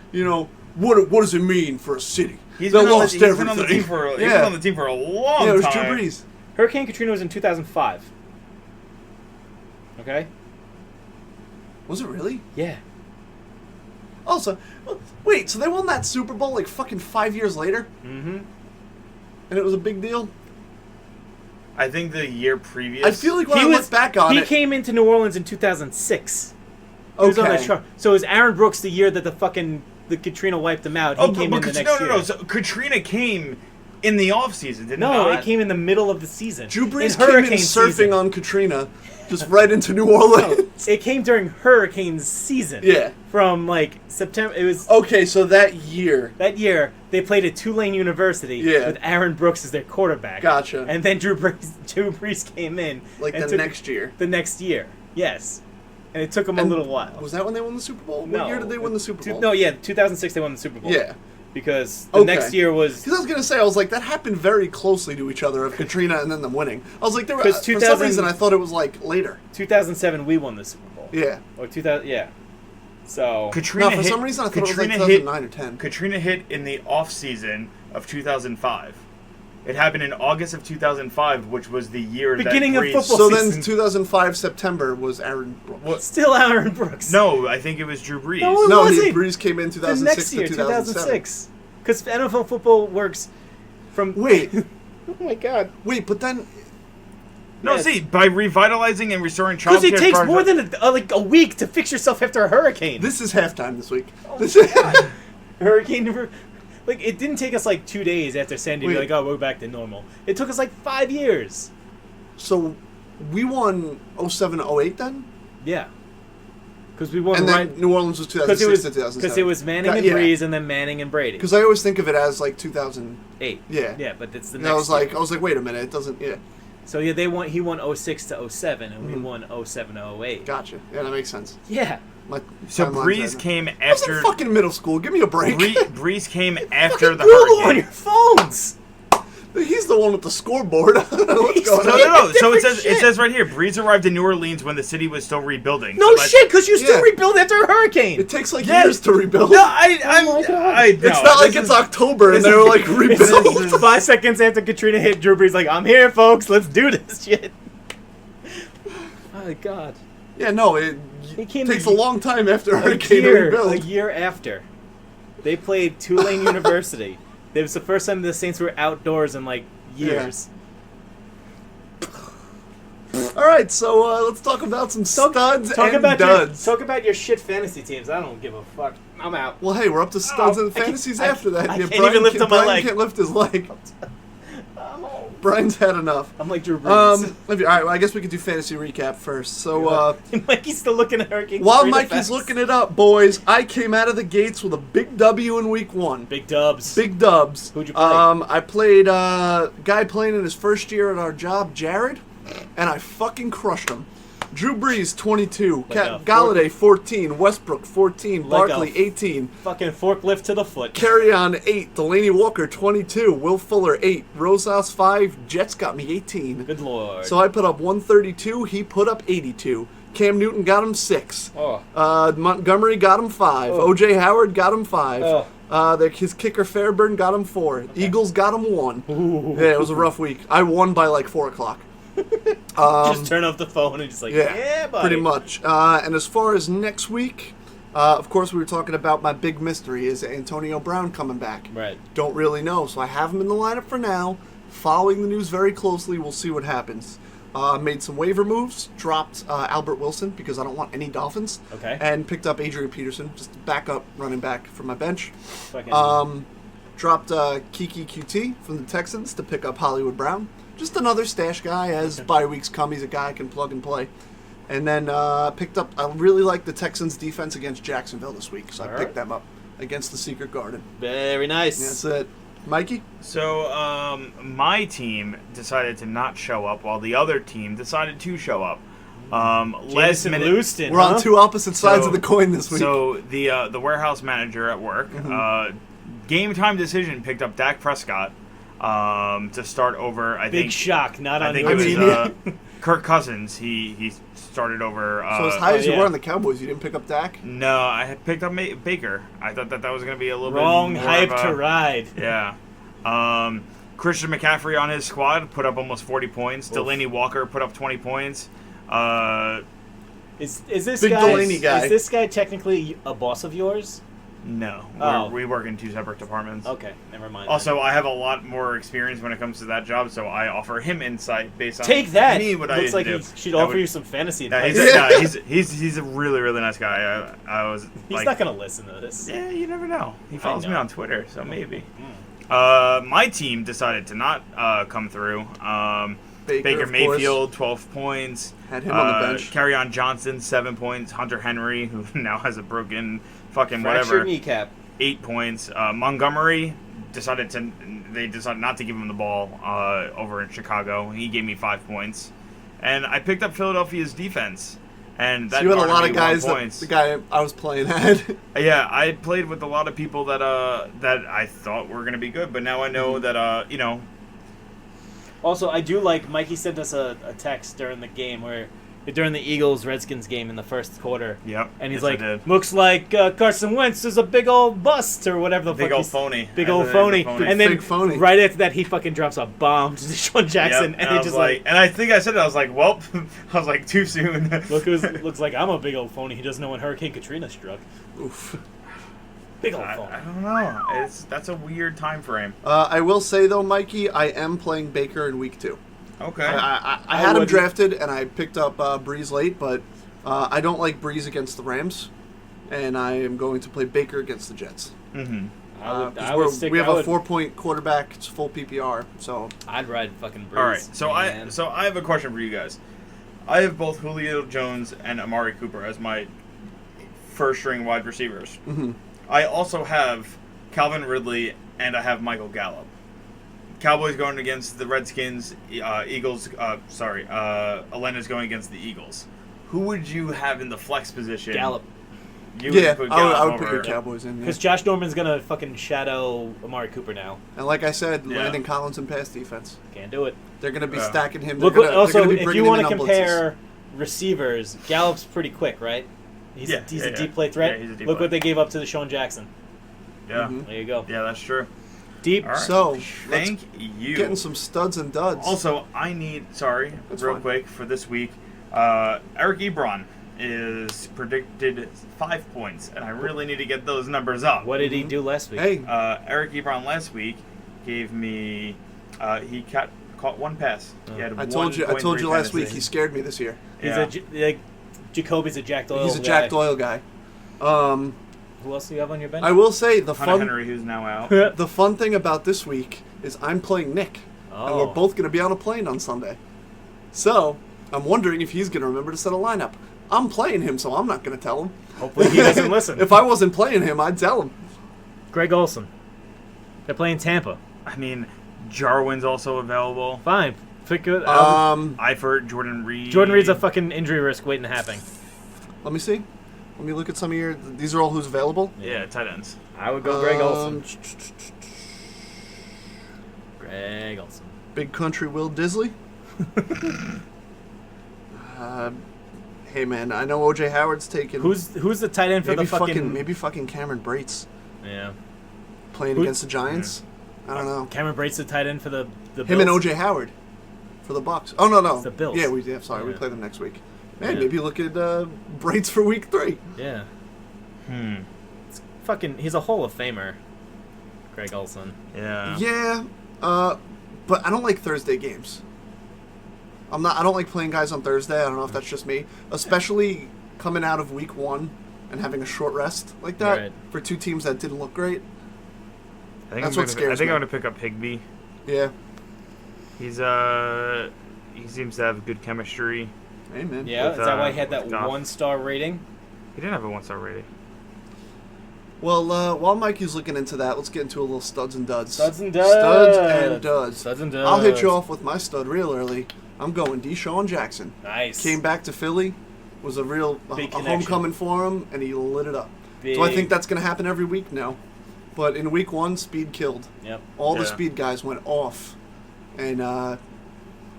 what does it mean for a city? He's They been lost he's everything. been on the team for he's yeah. been on the team for a long Yeah, it was Drew time. Brees. Hurricane Katrina was in 2005. Okay. Was it really? Yeah. Also, wait, so they won that Super Bowl like fucking 5 years later? Mm-hmm. And it was a big deal? I think the year previous. I feel like when I look back on He it. came into New Orleans in 2006. He was on that Okay. show. So it was Aaron Brooks the year that the Katrina wiped him out. He came in the next year. No. So Katrina came in the off season, didn't No, it? it came in the middle of the season. Drew Brees in came in hurricane surfing season. on Katrina, just right into New No, Orleans. it came during hurricane season. Yeah. From like September. It was Okay, so that year. that year they played at Tulane University Yeah. with Aaron Brooks as their quarterback. Gotcha. And then Drew Brees came in Like and the took- next year. The next year, yes. And it took them a And little while. Was that when they won the Super Bowl? No. What year did they win the Super Bowl? No, yeah, 2006 they won the Super Bowl. Yeah. Because the Okay. next year was Because I was going to say, I was like, that happened very closely to each other of Katrina and then them winning. I was like, there were, 'Cause for some 2000 reason, I thought it was like later. 2007 we won the Super Bowl. Yeah. Or 2000, yeah. So Katrina No, for hit, some reason, I thought it was like Katrina hit- 2009 or 10. Katrina hit in the off season of 2005. It happened in August of 2005, which was the year Beginning that of Brees- football So season. then 2005 September was Aaron Brooks. What? still Aaron Brooks. No, I think it was Drew Brees. No, No, was he, it? Brees came in the 2006 next year, to 2007. 2006. Because NFL football works from. Wait, Oh my God. wait, but then No, Yeah. see, by revitalizing and restoring child Because it care takes programs- more than like a week to fix yourself after a hurricane. this is halftime this week. Oh This is, Hurricane. Like, it didn't take us like 2 days after Sandy to be Wait. like, oh, we're back to normal. It took us like 5 years. so we won 07 08 then? Yeah. Because we won And then right. New Orleans was 2006 to 2007. Because it was Manning and Yeah. Breeze, and then Manning and Brady. Because I always think of it as like 2000. 8. Yeah. Yeah, but it's the And next. I was like, wait a minute, it doesn't. Yeah, So yeah, he won 06 to 07, and we won 07 to 08. gotcha. Yeah, that makes sense. Yeah. My So timeline's Breeze right now. came I was in after. fucking middle school. Give me a break. Breeze came after the Google on hurricane. your phones. He's the one with the scoreboard. I don't know what's going No, on. no, no. So it Different says shit. it says right here. Breeze arrived in New Orleans when the city was still rebuilding. No So that's- shit, because you still Yeah. rebuild after a hurricane. It takes like Yeah. years to rebuild. No, I no, It's not like it's October and they're like rebuilding. It's 5 seconds after Katrina hit, Drew Brees like, I'm here, folks. Let's do this shit. Oh God. Yeah, no, it came takes a- a long time after a hurricane to A rebuild. year after. They played Tulane University. It was the first time the Saints were outdoors in like years. All right, so let's talk about some studs Talk and about duds. talk about your shit fantasy teams. I don't give a fuck. I'm out. Well, hey, we're up to studs Oh, and I can't- fantasies I- after that. I Yeah, can't even lift up my Brian leg. can't lift his leg. I'm old. Brian's had enough. I'm like Drew Brees. All right, well, I guess we could do fantasy recap first. So, Mikey's still looking at Hurricane while Katrina Mikey's facts. looking it up, boys, I came out of the gates with a big W in week 1. Big dubs. Big dubs. Who'd you play? I played guy playing in his first year at our job, Jared, and I fucking crushed him. Drew Brees, 22. Like a Galladay, 14. Westbrook, 14. Like Barkley, a 18. Fucking forklift to the foot. Carry on, 8. Delaney Walker, 22. Will Fuller, 8. Rosehouse, 5. Jets got me 18. Good lord. So I put up 132. He put up 82. Cam Newton got him 6. Oh. Montgomery got him 5. Oh. O.J. Howard got him 5. Oh. His kicker Fairburn got him 4. Eagles got him 1. Yeah, it was a rough week. I won by like 4 o'clock. Just turn off the phone and just like, yeah, buddy. pretty much. And as far as next week, of course, we were talking about my big mystery. Is Antonio Brown coming back? Right. Don't really know. So I have him in the lineup for now. Following the news very closely. We'll see what happens. Made some waiver moves. Dropped Albert Wilson because I don't want any Dolphins. Okay. And picked up Adrian Peterson, just backup running back for my bench. Fucking, Dropped Kiki QT from the Texans to pick up Hollywood Brown. Just another stash guy. As bye weeks come, he's a guy I can plug and play. And then picked up, I really like the Texans' defense against Jacksonville this week, so I All picked right. them up against the Secret Garden. very nice. That's it. Mikey? So my team decided to not show up, while the other team decided to show up. Last Jameson minute. Leuston, We're on two opposite sides So- of the coin this week. So the warehouse manager at work, game time decision, picked up Dak Prescott to start over. I Big think shock, not I on think your it team. was Kirk Cousins. He started over. So as high as you yeah. were on the Cowboys, you didn't pick up Dak? No, I had picked up Baker. I thought that was going to be a little Wrong bit more hype of to a, ride. Yeah. Christian McCaffrey on his squad put up almost 40 points. Delaney Walker put up 20 points. Is this Big guy? Delaney guy. Is this guy technically a boss of yours? No, Oh. we work in two separate departments. Okay, never mind. Also, I have a lot more experience when it comes to that job, so I offer him insight based on take that. me what I Looks like do. he should That offer would- you some fantasy No, advice. he's a really really nice guy. I was He's like, not gonna listen to this. yeah, you never know. He follows me know. on Twitter, so maybe. My team decided to not come through. Baker of course. Mayfield, 12 points. Had him on the bench. Carryon Johnson, 7 points. Hunter Henry, who now has a broken fucking Fractured whatever, kneecap. 8 points. Montgomery decided not to give him the ball over in Chicago. He gave me 5 points, and I picked up Philadelphia's defense, and that So you had a garnered lot me of 1 guys that points. the guy I was playing had. Yeah, I played with a lot of people that I thought were gonna be good, but now I know that Also, I do like Mikey sent us a text during the game during the Eagles-Redskins game in the first quarter. Yep. And he's yes, I like, did. looks like Carson Wentz is a big old bust or whatever the Big fuck. old phony. Big I old said, phony. "He's a phony." And then Big phony. right after that, he fucking drops a bomb to Deshaun Jackson, Yep, and I he was just and I think I said it. I was like, well, I was like, too soon. looks like I'm a big old phony. He doesn't know when Hurricane Katrina struck. Oof. Big old I phony. don't know. That's a weird time frame. I will say though, Mikey, I am playing Baker in week 2. Okay. I had him drafted, and I picked up Breeze late, but I don't like Breeze against the Rams, and I am going to play Baker against the Jets. Mm-hmm. We have a 4-point quarterback. It's full PPR, so I'd ride fucking Breeze. All right. So man. I have a question for you guys. I have both Julio Jones and Amari Cooper as my first-string wide receivers. Mm-hmm. I also have Calvin Ridley, and I have Michael Gallup. Cowboys going against the Redskins. Eagles. Atlanta's going against the Eagles. Who would you have in the flex position? Gallup. You would Yeah, put I Gallup would put over- your Cowboys in. Yeah. Because Josh Norman's gonna fucking shadow Amari Cooper now. And like I said, Yeah. Landon Collins in pass defense. Can't do it. They're going to be Yeah. stacking him. Look They're what, gonna, also, they're gonna be if bringing you him want to in on blitzes. compare receivers, Gallup's pretty quick, right? He's a deep play threat. Yeah, he's a deep Look play. what they gave up to the Deshaun Jackson. Yeah, Mhm. There you go. yeah, that's true. Deep. All right. So, Thank you. getting some studs and duds. Also, I need, That's real fine. quick for this week, Eric Ebron is predicted 5 points, and I really need to get those numbers up. What did he do last week? Hey, Eric Ebron last week gave me, he caught one pass. He had I told you last week. He fantasy. scared me this year. He's like Jacoby's a Jack Doyle. He's a guy. Jack Doyle guy. Who else do you have on your bench? I will say the Hunter fun, Henry, who's now out. the fun thing about this week is I'm playing Nick, and Oh. we're both going to be on a plane on Sunday. So I'm wondering if he's going to remember to set a lineup. I'm playing him, so I'm not going to tell him. Hopefully he doesn't listen. If I wasn't playing him, I'd tell him. Greg Olson. They're playing Tampa. I mean, Jarwin's also available. Fine. Pick it. Eifert, Jordan Reed. Jordan Reed's a fucking injury risk waiting to happen. Let me see. Let me look at some of your. These are all who's available. Yeah, tight ends. I would go Greg Olson. Greg Olson. Big Country Will Disley. Hey man, I know OJ Howard's taking. Who's the tight end for maybe the fucking? maybe fucking Cameron Brates Yeah. playing Who- against the Giants. I don't know. Cameron Brate's the tight end for the Him Bills. and OJ Howard for the Bucks. Oh no. It's the Bills. Yeah, we play Yeah. them next week. Hey, Yeah. maybe look at Brates for week 3. Yeah. Hmm. It's fucking. He's a Hall of Famer. Greg Olson. Yeah. Yeah, but I don't like Thursday games. I don't like playing guys on Thursday. I don't know if that's just me, especially coming out of week 1 and having a short rest like that Right. for two teams that didn't look great. I think That's what scares I think me. I'm gonna pick up Higbee. Yeah. He's he seems to have good chemistry. Amen. Yeah. With, Is that why he had with that Goff. 1-star rating? He didn't have a 1-star rating. Well, while Mikey's looking into that, let's get into a little studs and duds. Studs and duds. Studs and duds. Studs and duds. I'll hit you off with my stud real early. I'm going Deshaun Jackson. Nice. Came back to Philly, was a real Big a connection. homecoming for him, and he lit it up. Big. Do I think that's going to happen every week? No. But in week 1, speed killed. Yep. All the Yeah. speed guys went off, and it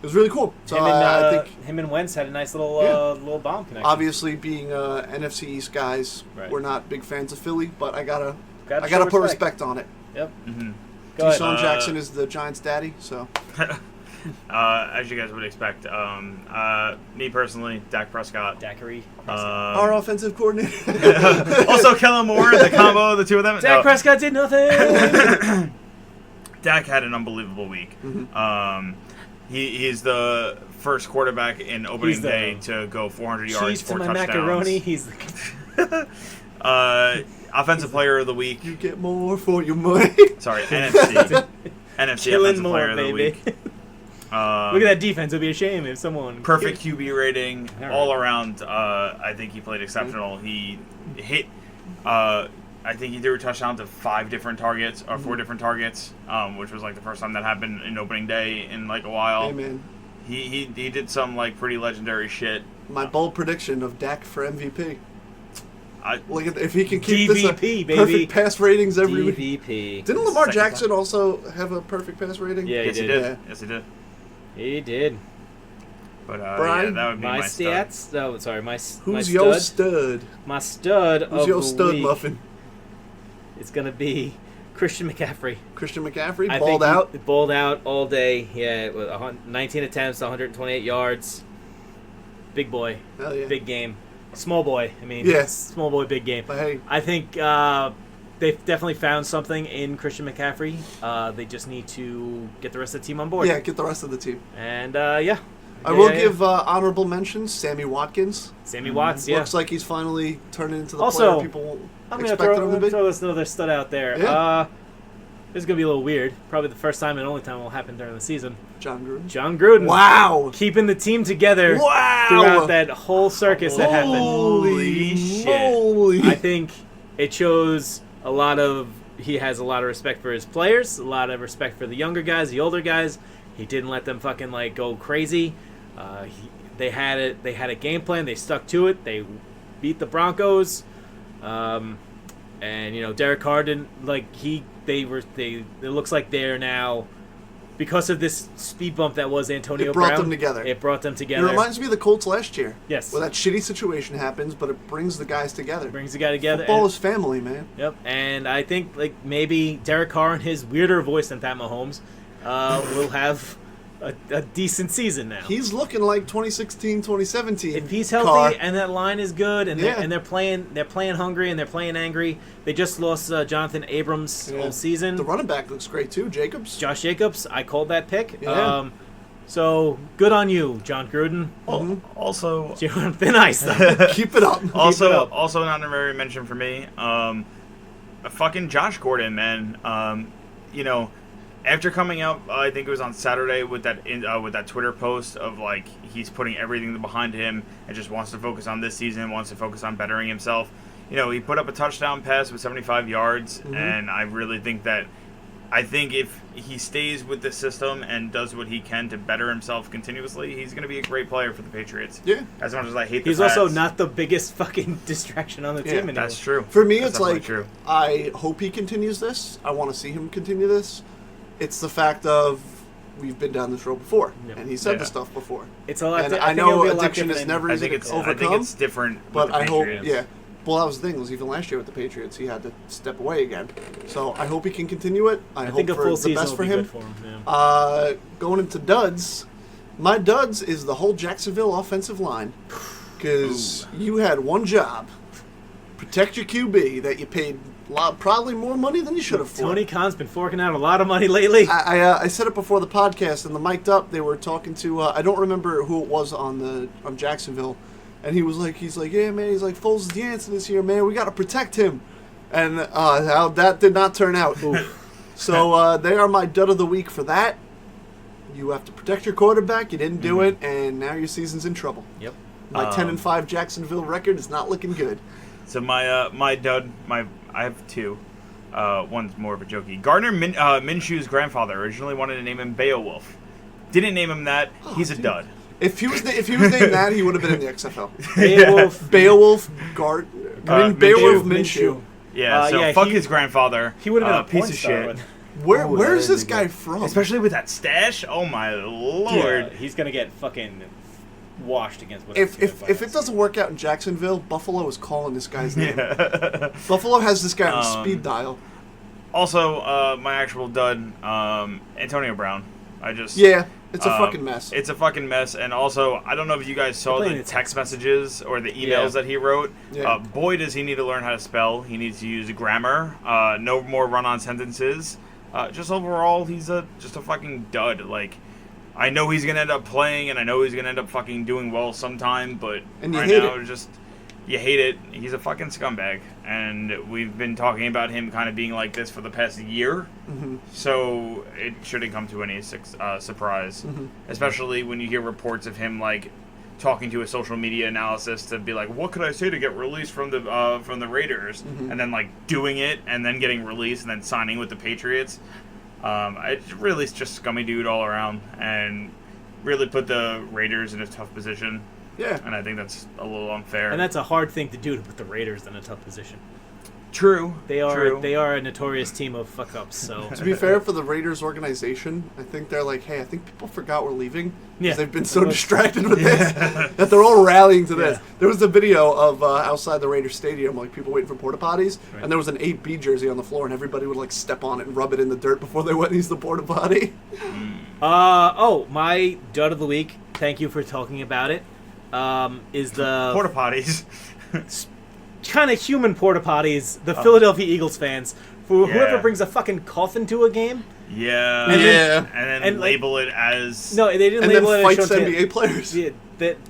was really cool. So Him and, I think, him and Wentz had a nice little Yeah. little bomb connection. obviously, being NFC East guys, Right. we're not big fans of Philly, but I gotta Gotta I gotta show put respect. respect on it. Yep. Mm-hmm. Go ahead. Deshaun Jackson is the Giants' daddy, so As you guys would expect. Me personally, Dak Prescott. Daiquiri. our offensive coordinator. Also, Kellen Moore, the combo of the two of them. Dak No, Prescott did nothing. Dak had an unbelievable week. He's the first quarterback in opening He's the- day to go 400 yards, Cheese to 4 my touchdowns. macaroni. He's the Offensive player of the week. You get more for your money. Sorry, NFC. NFC killing offensive more, player of the baby. week. Look at that defense. It'd be a shame if someone Perfect QB rating, All right. all around. I think he played exceptional. He hit. I think he threw a touchdown to 5 different targets or 4 different targets, which was like the first time that happened in opening day in like a while. Hey man, He did some like pretty legendary shit. my bold prediction of Dak for MVP. I, Like if he can keep this DVP, baby. perfect pass ratings every week. DVP. Didn't Lamar Second Jackson also have a perfect pass rating? Yeah, he yes, he did. did. Yeah. Yes, he did. He did. But Brian? yeah, that would be My my stud. stats. Oh, sorry. My Who's my your stud. stud? My stud Who's of your the stud week muffin? is gonna be Christian McCaffrey. Christian McCaffrey, I balled think out. He balled out all day. Yeah, with 19 attempts, 128 yards. Big boy. Hell yeah. Big game. Small boy. I mean, Yeah. small boy, big game. But hey, I think they've definitely found something in Christian McCaffrey. They just need to get the rest of the team on board. yeah, get the rest of the team. And yeah. I will give honorable mentions. Sammy Watkins. Sammy Watts. Yeah. Looks like he's finally turning into the also, player people I'm gonna expected him to be. throw this another stud out there. Yeah. This is gonna be a little weird. Probably the first time and only time it will happen during the season. John Gruden. John Gruden. Wow. Keeping the team together Wow. throughout that whole circus that happened. Holy shit. moly. I think it shows he has a lot of respect for his players, a lot of respect for the younger guys, the older guys. He didn't let them fucking like go crazy. They had a game plan. They stuck to it. They beat the Broncos. And Derek Carr didn't it looks like they're now, because of this speed bump that was Antonio Brown. It brought them together. It brought them together. It reminds me of the Colts last year. Yes. Where that shitty situation happens, but it brings the guys together. Brings the guy together. Football is family, man. Yep. And I think maybe Derek Carr and his weirder voice than Pat Mahomes will have a decent season now. He's looking like 2016, 2017. If he's healthy Carr. and that line is good and they're playing hungry and they're playing angry. They just lost Jonathan Abrams all season. The running back looks great too, Jacobs. Josh Jacobs, I called that pick. Yeah. So good on you, John Gruden. Also, You're on thin ice though. Keep it up. Also not a very mention for me. Fucking Josh Gordon, man. After coming out, I think it was on Saturday with that Twitter post of like he's putting everything behind him and just wants to focus on this season, wants to focus on bettering himself. He put up a touchdown pass with 75 yards, and I really think that if he stays with the system and does what he can to better himself continuously, he's going to be a great player for the Patriots. Yeah. As much as I hate the He's Pats. also not the biggest fucking distraction on the team anymore. That's true. For me, That's it's like, true. I hope he continues this. I want to see him continue this. It's the fact of we've been down this road before, and he said the stuff before. It's a lot. And I I think it'll know be a lot addiction is different never I easy think to it's overcome. I think it's different. But with the I hope, Patriots. Well, that was the thing. Was even last year with the Patriots, he had to step away again. So I hope he can continue it. I hope think a for full the season best will for be him. good for him. Yeah. Going into duds, my duds is the whole Jacksonville offensive line, because you had one job: protect your QB that you paid probably more money than you should have for. Tony Khan's been forking out a lot of money lately. I said it before the podcast, and the mic'd up. They were talking to I don't remember who it was on Jacksonville, and he's like, yeah, man. He's like, Foles is the answer this year, man. We got to protect him, and how that did not turn out. So they are my dud of the week for that. You have to protect your quarterback. You didn't do it, and now your season's in trouble. Yep. My 10-5 Jacksonville record is not looking good. So my dud, I have two. One's more of a jokey. Gardner Minshew's grandfather originally wanted to name him Beowulf. Didn't name him that. He's a dud. If he was named that, he would have been in the XFL. Beowulf. Beowulf Minshew. Yeah. Fuck his grandfather. He would have been a piece of porn shit. star. Where is this guy from? Especially with that stash. Oh my lord. Yeah, he's gonna get fucking washed against whatever. If it doesn't work out in Jacksonville, Buffalo is calling this guy's name. Buffalo has this guy on speed dial. Also, my actual dud, Antonio Brown. It's a fucking mess. It's a fucking mess, and also I don't know if you guys saw the text messages or the emails that he wrote. Yeah. Boy, does he need to learn how to spell. He needs to use grammar. No more run-on sentences. Just overall, he's just a fucking dud. Like, I know he's gonna end up playing, and I know he's gonna end up fucking doing well sometime, but right now, you hate it. He's a fucking scumbag, and we've been talking about him kind of being like this for the past year. So it shouldn't come to any surprise, especially when you hear reports of him like talking to a social media analysis to be like, "What could I say to get released from the Raiders?" And then like doing it, and then getting released, and then signing with the Patriots. It's really just scummy dude all around, and really put the Raiders in a tough position. Yeah. And I think that's a little unfair. And that's a hard thing to do, to put the Raiders in a tough position. True. They are a notorious team of fuck ups. So to be fair, for the Raiders organization, I think they're like, hey, I think people forgot we're leaving because Yeah. they've been so distracted with this that they're all rallying to this. There was a video of outside the Raiders stadium, like people waiting for porta potties, and there was an 8B jersey on the floor, and everybody would like step on it and rub it in the dirt before they went and use the porta potty. My dud of the week. Thank you for talking about it. Is the porta potties. kind of human porta potties, the Philadelphia Eagles fans, for whoever brings a fucking coffin to a game. Yeah. And then label it as... No, they didn't and label then it fights as NBA players. Yeah,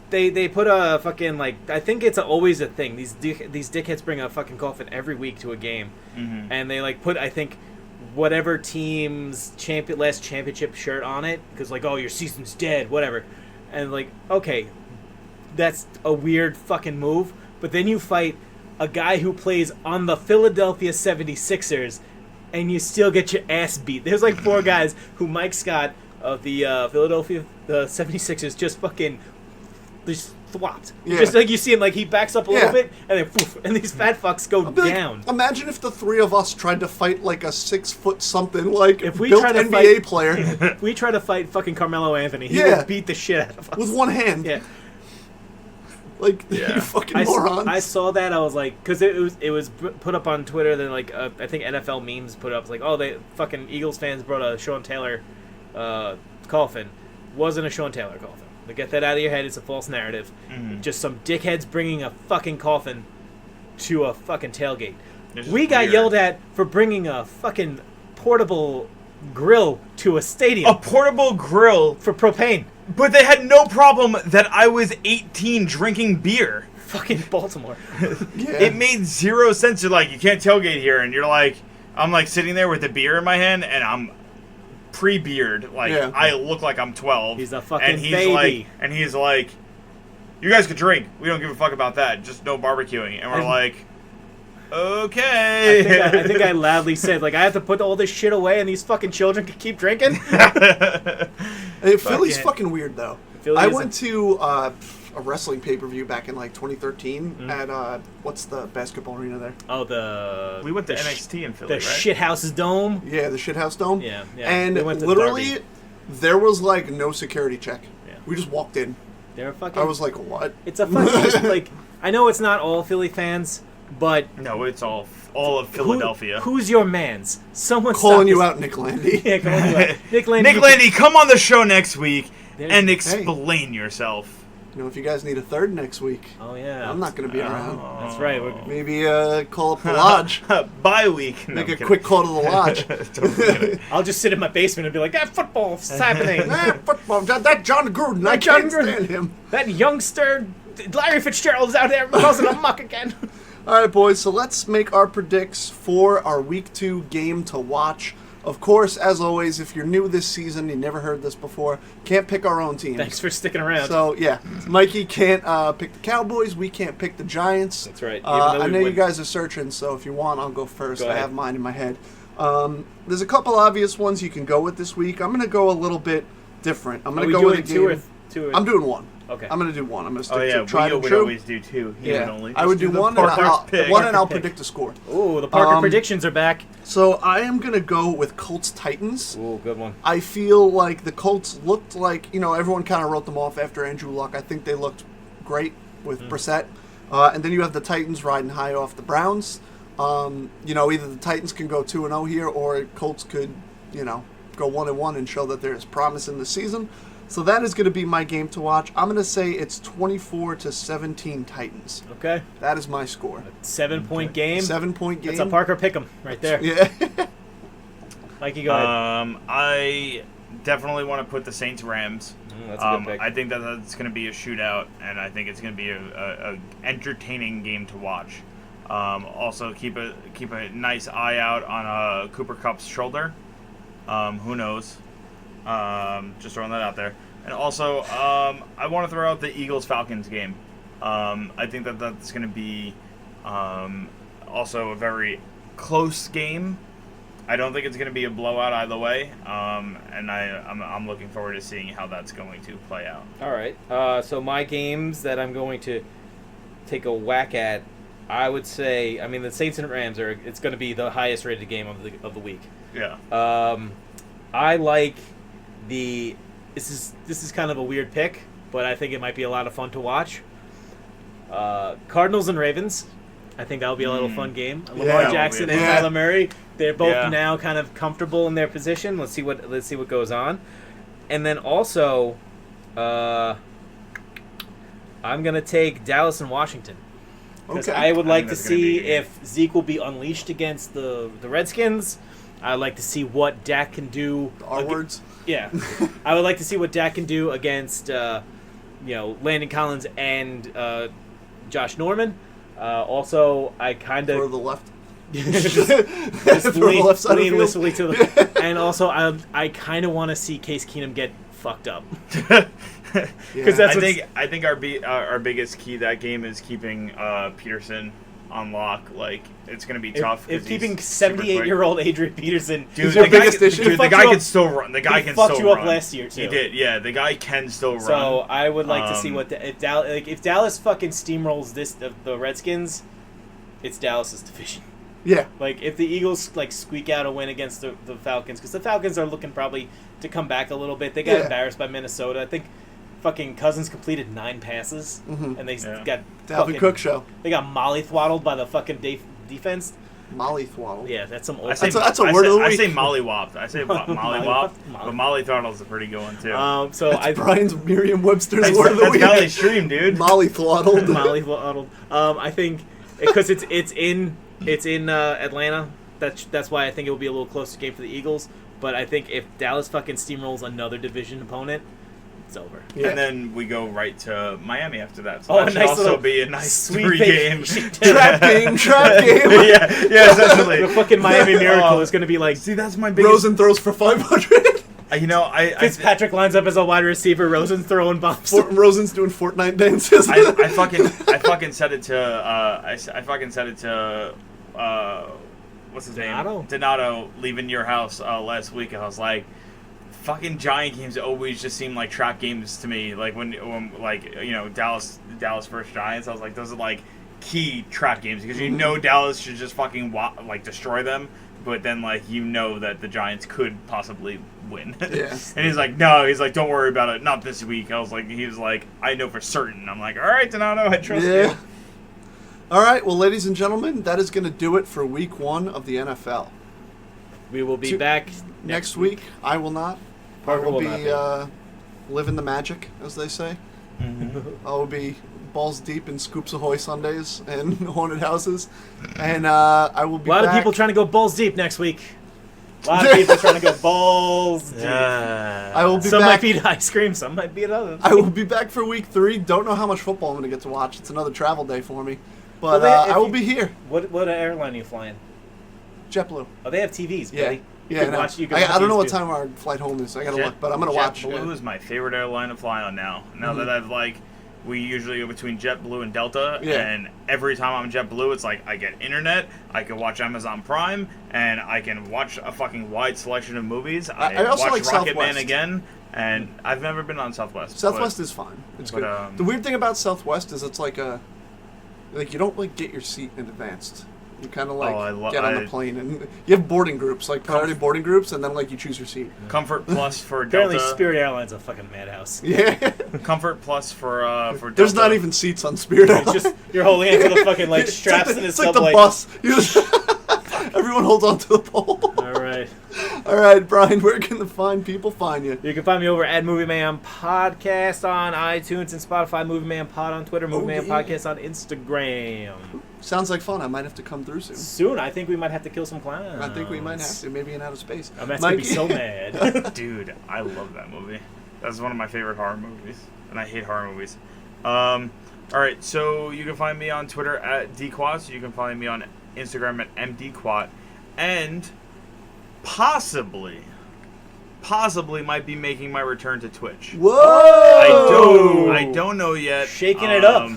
they put a fucking, like, I think it's always a thing. These dickheads bring a fucking coffin every week to a game. And they, like, put, I think, whatever team's last championship shirt on it, because like, oh, your season's dead, whatever. And like, okay, that's a weird fucking move. But then you fight a guy who plays on the Philadelphia 76ers, and you still get your ass beat. There's like 4 guys who Mike Scott of the Philadelphia 76ers just fucking just thwopped. Yeah. Just like you see him, like he backs up a little Yeah. bit, and then poof, and these fat fucks go I'd be like, down. imagine if the 3 of us tried to fight like a 6 foot something like If we built try to NBA fight- player If we try to fight fucking Carmelo Anthony, he Yeah. would beat the shit out of us. with one hand. Yeah. Like Yeah. you fucking I morons. saw that. I was like, because it was put up on Twitter. Then like I think NFL memes put up. It's like, oh, they fucking Eagles fans brought a Sean Taylor coffin. Wasn't a Sean Taylor coffin. To get that out of your head, it's a false narrative. Just some dickheads bringing a fucking coffin to a fucking tailgate. It's We just got weird. yelled at for bringing a fucking portable grill to a stadium A portable grill, for propane. but they had no problem that I was 18 drinking beer. Fucking Baltimore. yeah. It made zero sense. You're like, you can't tailgate here, and you're like, I'm like sitting there with the beer in my hand, and I'm pre-beard. Like, Yeah. I look like I'm 12. He's a fucking and he's baby. like, you guys can drink. We don't give a fuck about that. Just no barbecuing. And we're like, okay. I think I loudly said, like, I have to put all this shit away and these fucking children can keep drinking? Hey, Philly's yeah. fucking weird though. Philly I is went to a wrestling pay-per-view back in like 2013 at what's the basketball arena there? Oh, We went to the NXT in Philly, the right? Shithouse's Dome. Yeah, the Shithouse Dome. Yeah, yeah. And We went to literally, Derby. there was like no security check. Yeah. We just walked in. They're fucking. I was like, what? It's a fucking like. I know it's not all Philly fans, but No, it's all of Philadelphia. Who's your man's? Someone Calling stop you this- out, Nick Landy. Yeah, calling you out. Nick Landy. Nick Landy, come on the show next week There's- and explain yourself. You know, if you guys need a third next week, Oh yeah. I'm not going to be around. That's right. Maybe call up the lodge. Bye week. No, Make I'm a kidding. quick call to the lodge. Totally kidding. I'll just sit in my basement and be like, "That football's happening." Football. That John Gruden. I John can't Gruden. stand him. That youngster Larry Fitzgerald's out there causing a muck again. All right, boys. So let's make our predicts for our Week 2 game to watch. Of course, as always, if you're new this season, you never heard this before, can't pick our own teams. Thanks for sticking around. So, yeah, Mikey can't pick the Cowboys. We can't pick the Giants. That's right. Even I though we know you win. guys are searching, so if you want, I'll go first. Go I ahead. have mine in my head. There's a couple obvious ones you can go with this week. I'm going to go a little bit different. I'm Are going we to go with doing a two or game. two? Or I'm doing one. Okay. I'm going to do one. I'm going to stick Oh yeah, to tried we and would true. always do two. He would only I would just do the one, and Parker's pick. I'll pick. predict a score. Ooh, the Parker Um, predictions are back. So I am going to go with Colts Titans. Ooh, good one. I feel like the Colts looked like, everyone kind of wrote them off after Andrew Luck. I think they looked great with Brissett. And then you have the Titans riding high off the Browns. Either the Titans can go 2-0 here, or Colts could, go 1-1 and show that there's promise in the season. So that is going to be my game to watch. I'm going to say it's 24-17 Titans. Okay. That is my score. 7-point game. 7-point game. That's a Parker pick'em right there. Yeah. Mikey, go ahead. I definitely want to put the Saints Rams. That's a good pick. I think that that's going to be a shootout, and I think it's going to be a entertaining game to watch. Also, keep a nice eye out on Cooper Kupp's shoulder. Who knows? Just throwing that out there. And also, I want to throw out the Eagles-Falcons game. I think that that's going to be also a very close game. I don't think it's going to be a blowout either way, and I'm looking forward to seeing how that's going to play out. All right. So my games that I'm going to take a whack at, I would say, the Saints and Rams it's going to be the highest rated game of the week. Yeah. I like this is kind of a weird pick, but I think it might be a lot of fun to watch. Cardinals and Ravens. I think that'll be a little fun game. Lamar Jackson and Yeah. Kyler Murray. They're both Yeah. now kind of comfortable in their position. Let's see what goes on. And then also, I'm gonna take Dallas and Washington. Because Okay. I would I like think to that's gonna be see a game. if Zeke will be unleashed against the Redskins. I'd like to see what Dak can do. R words. Yeah. I would like to see what Dak can do against, Landon Collins and Josh Norman. Also, I kind For of... the left. Just Throw the left side of the field. literally to the, and also I kind of want to see Case Keenum get fucked up. Because Yeah. I think our biggest key that game is keeping Peterson on lock. Like, it's going to be tough. If 'cause he's keeping super quick. 78-year-old Adrian Peterson, Dude, your the guy, biggest issue? dude, the He guy fucked you can up- still run. The guy he can fucked still you up run. last year, too. He did, yeah. The guy can still run. so I would like to see what if Dallas fucking steamrolls the Redskins, it's Dallas's division. Yeah. Like, if the Eagles like squeak out a win against the Falcons, because the Falcons are looking probably to come back a little bit. They got Yeah. embarrassed by Minnesota. I think fucking Cousins completed 9 passes, and they got Dalvin fucking, Cook show. They got molly-throttled by the fucking defense. Molly Throttle. Yeah, that's some old. I say, That's a word of the I week. say mollywopped. I say mollywopped, but molly throttle's a pretty good one too. So I Brian's Merriam-Webster's That's, word of the that's week. Valley Stream, dude. Molly Throttled. molly-throttled. I think because it's in Atlanta. That's why I think it will be a little closer game for the Eagles. But I think if Dallas fucking steamrolls another division opponent, it's over. Yeah. And then we go right to Miami after that. So Oh, that a should nice also little be a nice sweet 3-game. vacation. Trap game. yeah, essentially. The fucking Miami Miracle is going to be like See, that's my biggest. Rosen throws for 500. You know, I Fitzpatrick lines up as a wide receiver. Rosen's throwing bombs. Rosen's doing Fortnite dances. I fucking said it to I fucking said it to what's his Donato? name? Donato leaving your house last week, and I was like, fucking Giant games always just seem like trap games to me. Like when like, you know, Dallas versus Giants, I was like, those are like key trap games because you know Dallas should just fucking like destroy them. But then, like, you know that the Giants could possibly win. Yeah. And he's like, no. He's like, don't worry about it. Not this week. He was like, I know for certain. I'm like, all right, Donato, I trust you. All right, well, ladies and gentlemen, that is going to do it for week 1 of the NFL. We will be back Next week, I will not. Parker I will will not be living the magic, as they say. I will be balls deep in Scoops Ahoy Sundays and haunted houses. And I will be A lot of back- people trying to go balls deep next week. A lot of people trying to go balls deep. I will be Some back. might be ice cream, some might be at other. I will be back for week 3. Don't know how much football I'm going to get to watch. It's another travel day for me. But Well, if I will you- be here. What airline are you flying? JetBlue. Oh, they have TVs, Yeah. buddy. Yeah, You can I know. watch- you can I watch don't know what these too. time our flight home is. I got to look, but I'm going to watch. JetBlue is my favorite airline to fly on now. Now that I've we usually go between JetBlue and Delta, and every time I'm JetBlue, it's like I get internet, I can watch Amazon Prime, and I can watch a fucking wide selection of movies. I also watch like Rocket Southwest. Man again, and I've never been on Southwest. Southwest is fine. It's but, good. The weird thing about Southwest is it's like you don't get your seat in advance. You kind of get on the plane, and you have boarding groups, like priority boarding groups, and then you choose your seat. Comfort Plus for Apparently, Delta. Spirit Airlines a fucking madhouse. Yeah. Comfort Plus for Delta. There's not even seats on Spirit It's Airlines. just you're holding onto the fucking It's straps like in the, the it's like subway. the bus. You just- everyone holds on to the pole. All right. All right, Brian, where can the fine people find you? You can find me over at Movie Man Podcast on iTunes and Spotify, Movie Man Pod on Twitter, Movie Man Podcast on Instagram. Sounds like fun. I might have to come through soon. Soon, I think we might have to kill some clowns. I think we might have to, maybe in outer space. I'm going to be so mad. Dude, I love that movie. That's one of my favorite horror movies, and I hate horror movies. All right, so you can find me on Twitter at dquat. You can find me on Instagram at mdquat, and possibly might be making my return to Twitch. Whoa! I don't know yet. Shaking it up.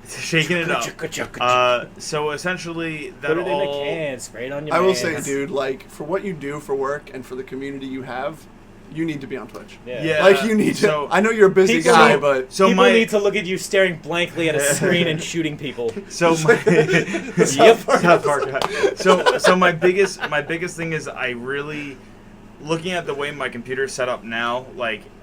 Shaking it up. So essentially, that Put it in a all. can, spray it on your I will mans. say, dude, for what you do for work and for the community you have, you need to be on Twitch. Yeah. You need to. So- I know you're a busy People guy, need- but So people my need to look at you staring blankly at a screen and shooting people. so my Yep. South Park. So my biggest thing is I really looking at the way my computer's set up now,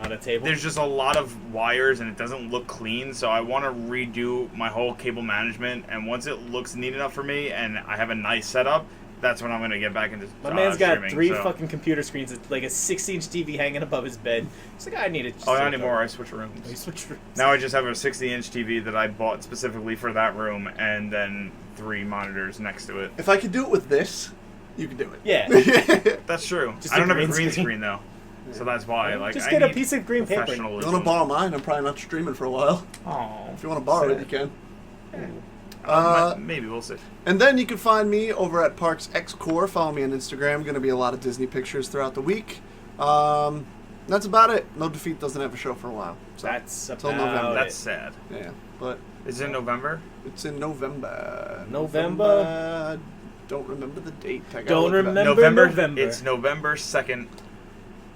On a table. there's just a lot of wires and it doesn't look clean, so I want to redo my whole cable management, and once it looks neat enough for me and I have a nice setup, that's when I'm going to get back into My man's got streaming, 3 so. fucking computer screens. It's like a 6-inch TV hanging above his bed. He's like, I need it. Oh, not anymore. I switch rooms. He switched rooms. Now I just have a 60-inch TV that I bought specifically for that room, and then 3 monitors next to it. if I could do it with this, you can do it. Yeah. That's true. Just I a don't have a green green screen. screen though, so that's why. Just I get a need piece of green paper. If you professionalism. want to borrow mine, I'm probably not streaming for a while. Oh. If you want to borrow it, you can. Maybe we'll see. And then you can find me over at Parks X Core. Follow me on Instagram. Going to be a lot of Disney pictures throughout the week. That's about it. No Defeat doesn't have a show for a while. So That's till about November. That's sad. Yeah, but Is it November? it's in November. November? Don't remember the date. I gotta Don't look it up. remember. November. It's November 2nd.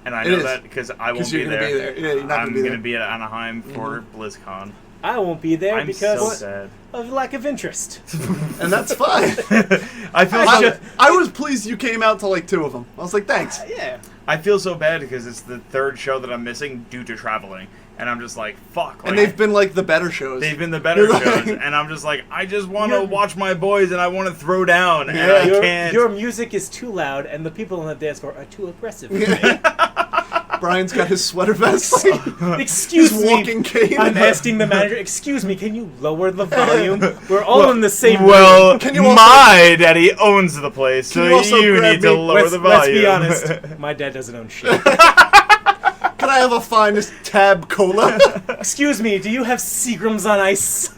And I It know is. that because I won't 'Cause be you're gonna there. be there. Yeah, you're not I'm gonna be there. going to be at Anaheim for BlizzCon. I won't be there I'm because so sad. of lack of interest. And that's fine. I feel I was pleased you came out to like 2 of them. I was like, thanks. Yeah. I feel so bad because it's the 3rd show that I'm missing due to traveling, and I'm just like, fuck. Like, And they've been like the better shows. they've been the better You're shows, like- and I'm just like, I just want to watch my boys, and I want to throw down, and Yeah. I Your, can't. your music is too loud, and the people on the dance floor are too aggressive for me. Brian's got his sweater vest. Excuse His me. walking cane. I'm asking the manager, excuse me, can you lower the volume? We're all in the same Well, room. Can you also- my daddy owns the place, so Can you also you grab need to me- lower the volume. Let's be honest. My dad doesn't own shit. Can I have a finest tab cola? Excuse me, do you have Seagrams on ice?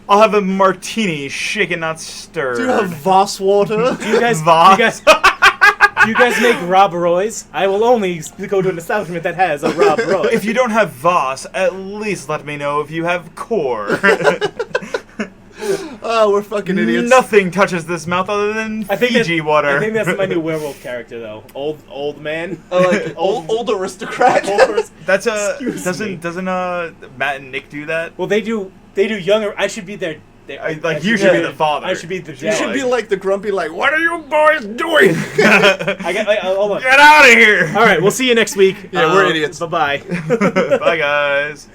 I'll have a martini, shaken not stirred. Do you have Voss water? Do you guys, Voss. do you guys make Rob Roy's? I will only go to an establishment that has a Rob Roy. If you don't have Voss, at least let me know if you have Core. Oh, we're fucking idiots. Nothing touches this mouth other than Fiji water. I think that's my new werewolf character, though. Old man. I like it. Old aristocrat. That's Excuse me. doesn't Matt and Nick do that? Well, they do younger. I should be their. You should be the father. I should be the You dad. should be like the grumpy, like, what are you boys doing? Hold on. Get out of here! All right, we'll see you next week. Yeah, we're idiots. Bye bye. Bye, guys.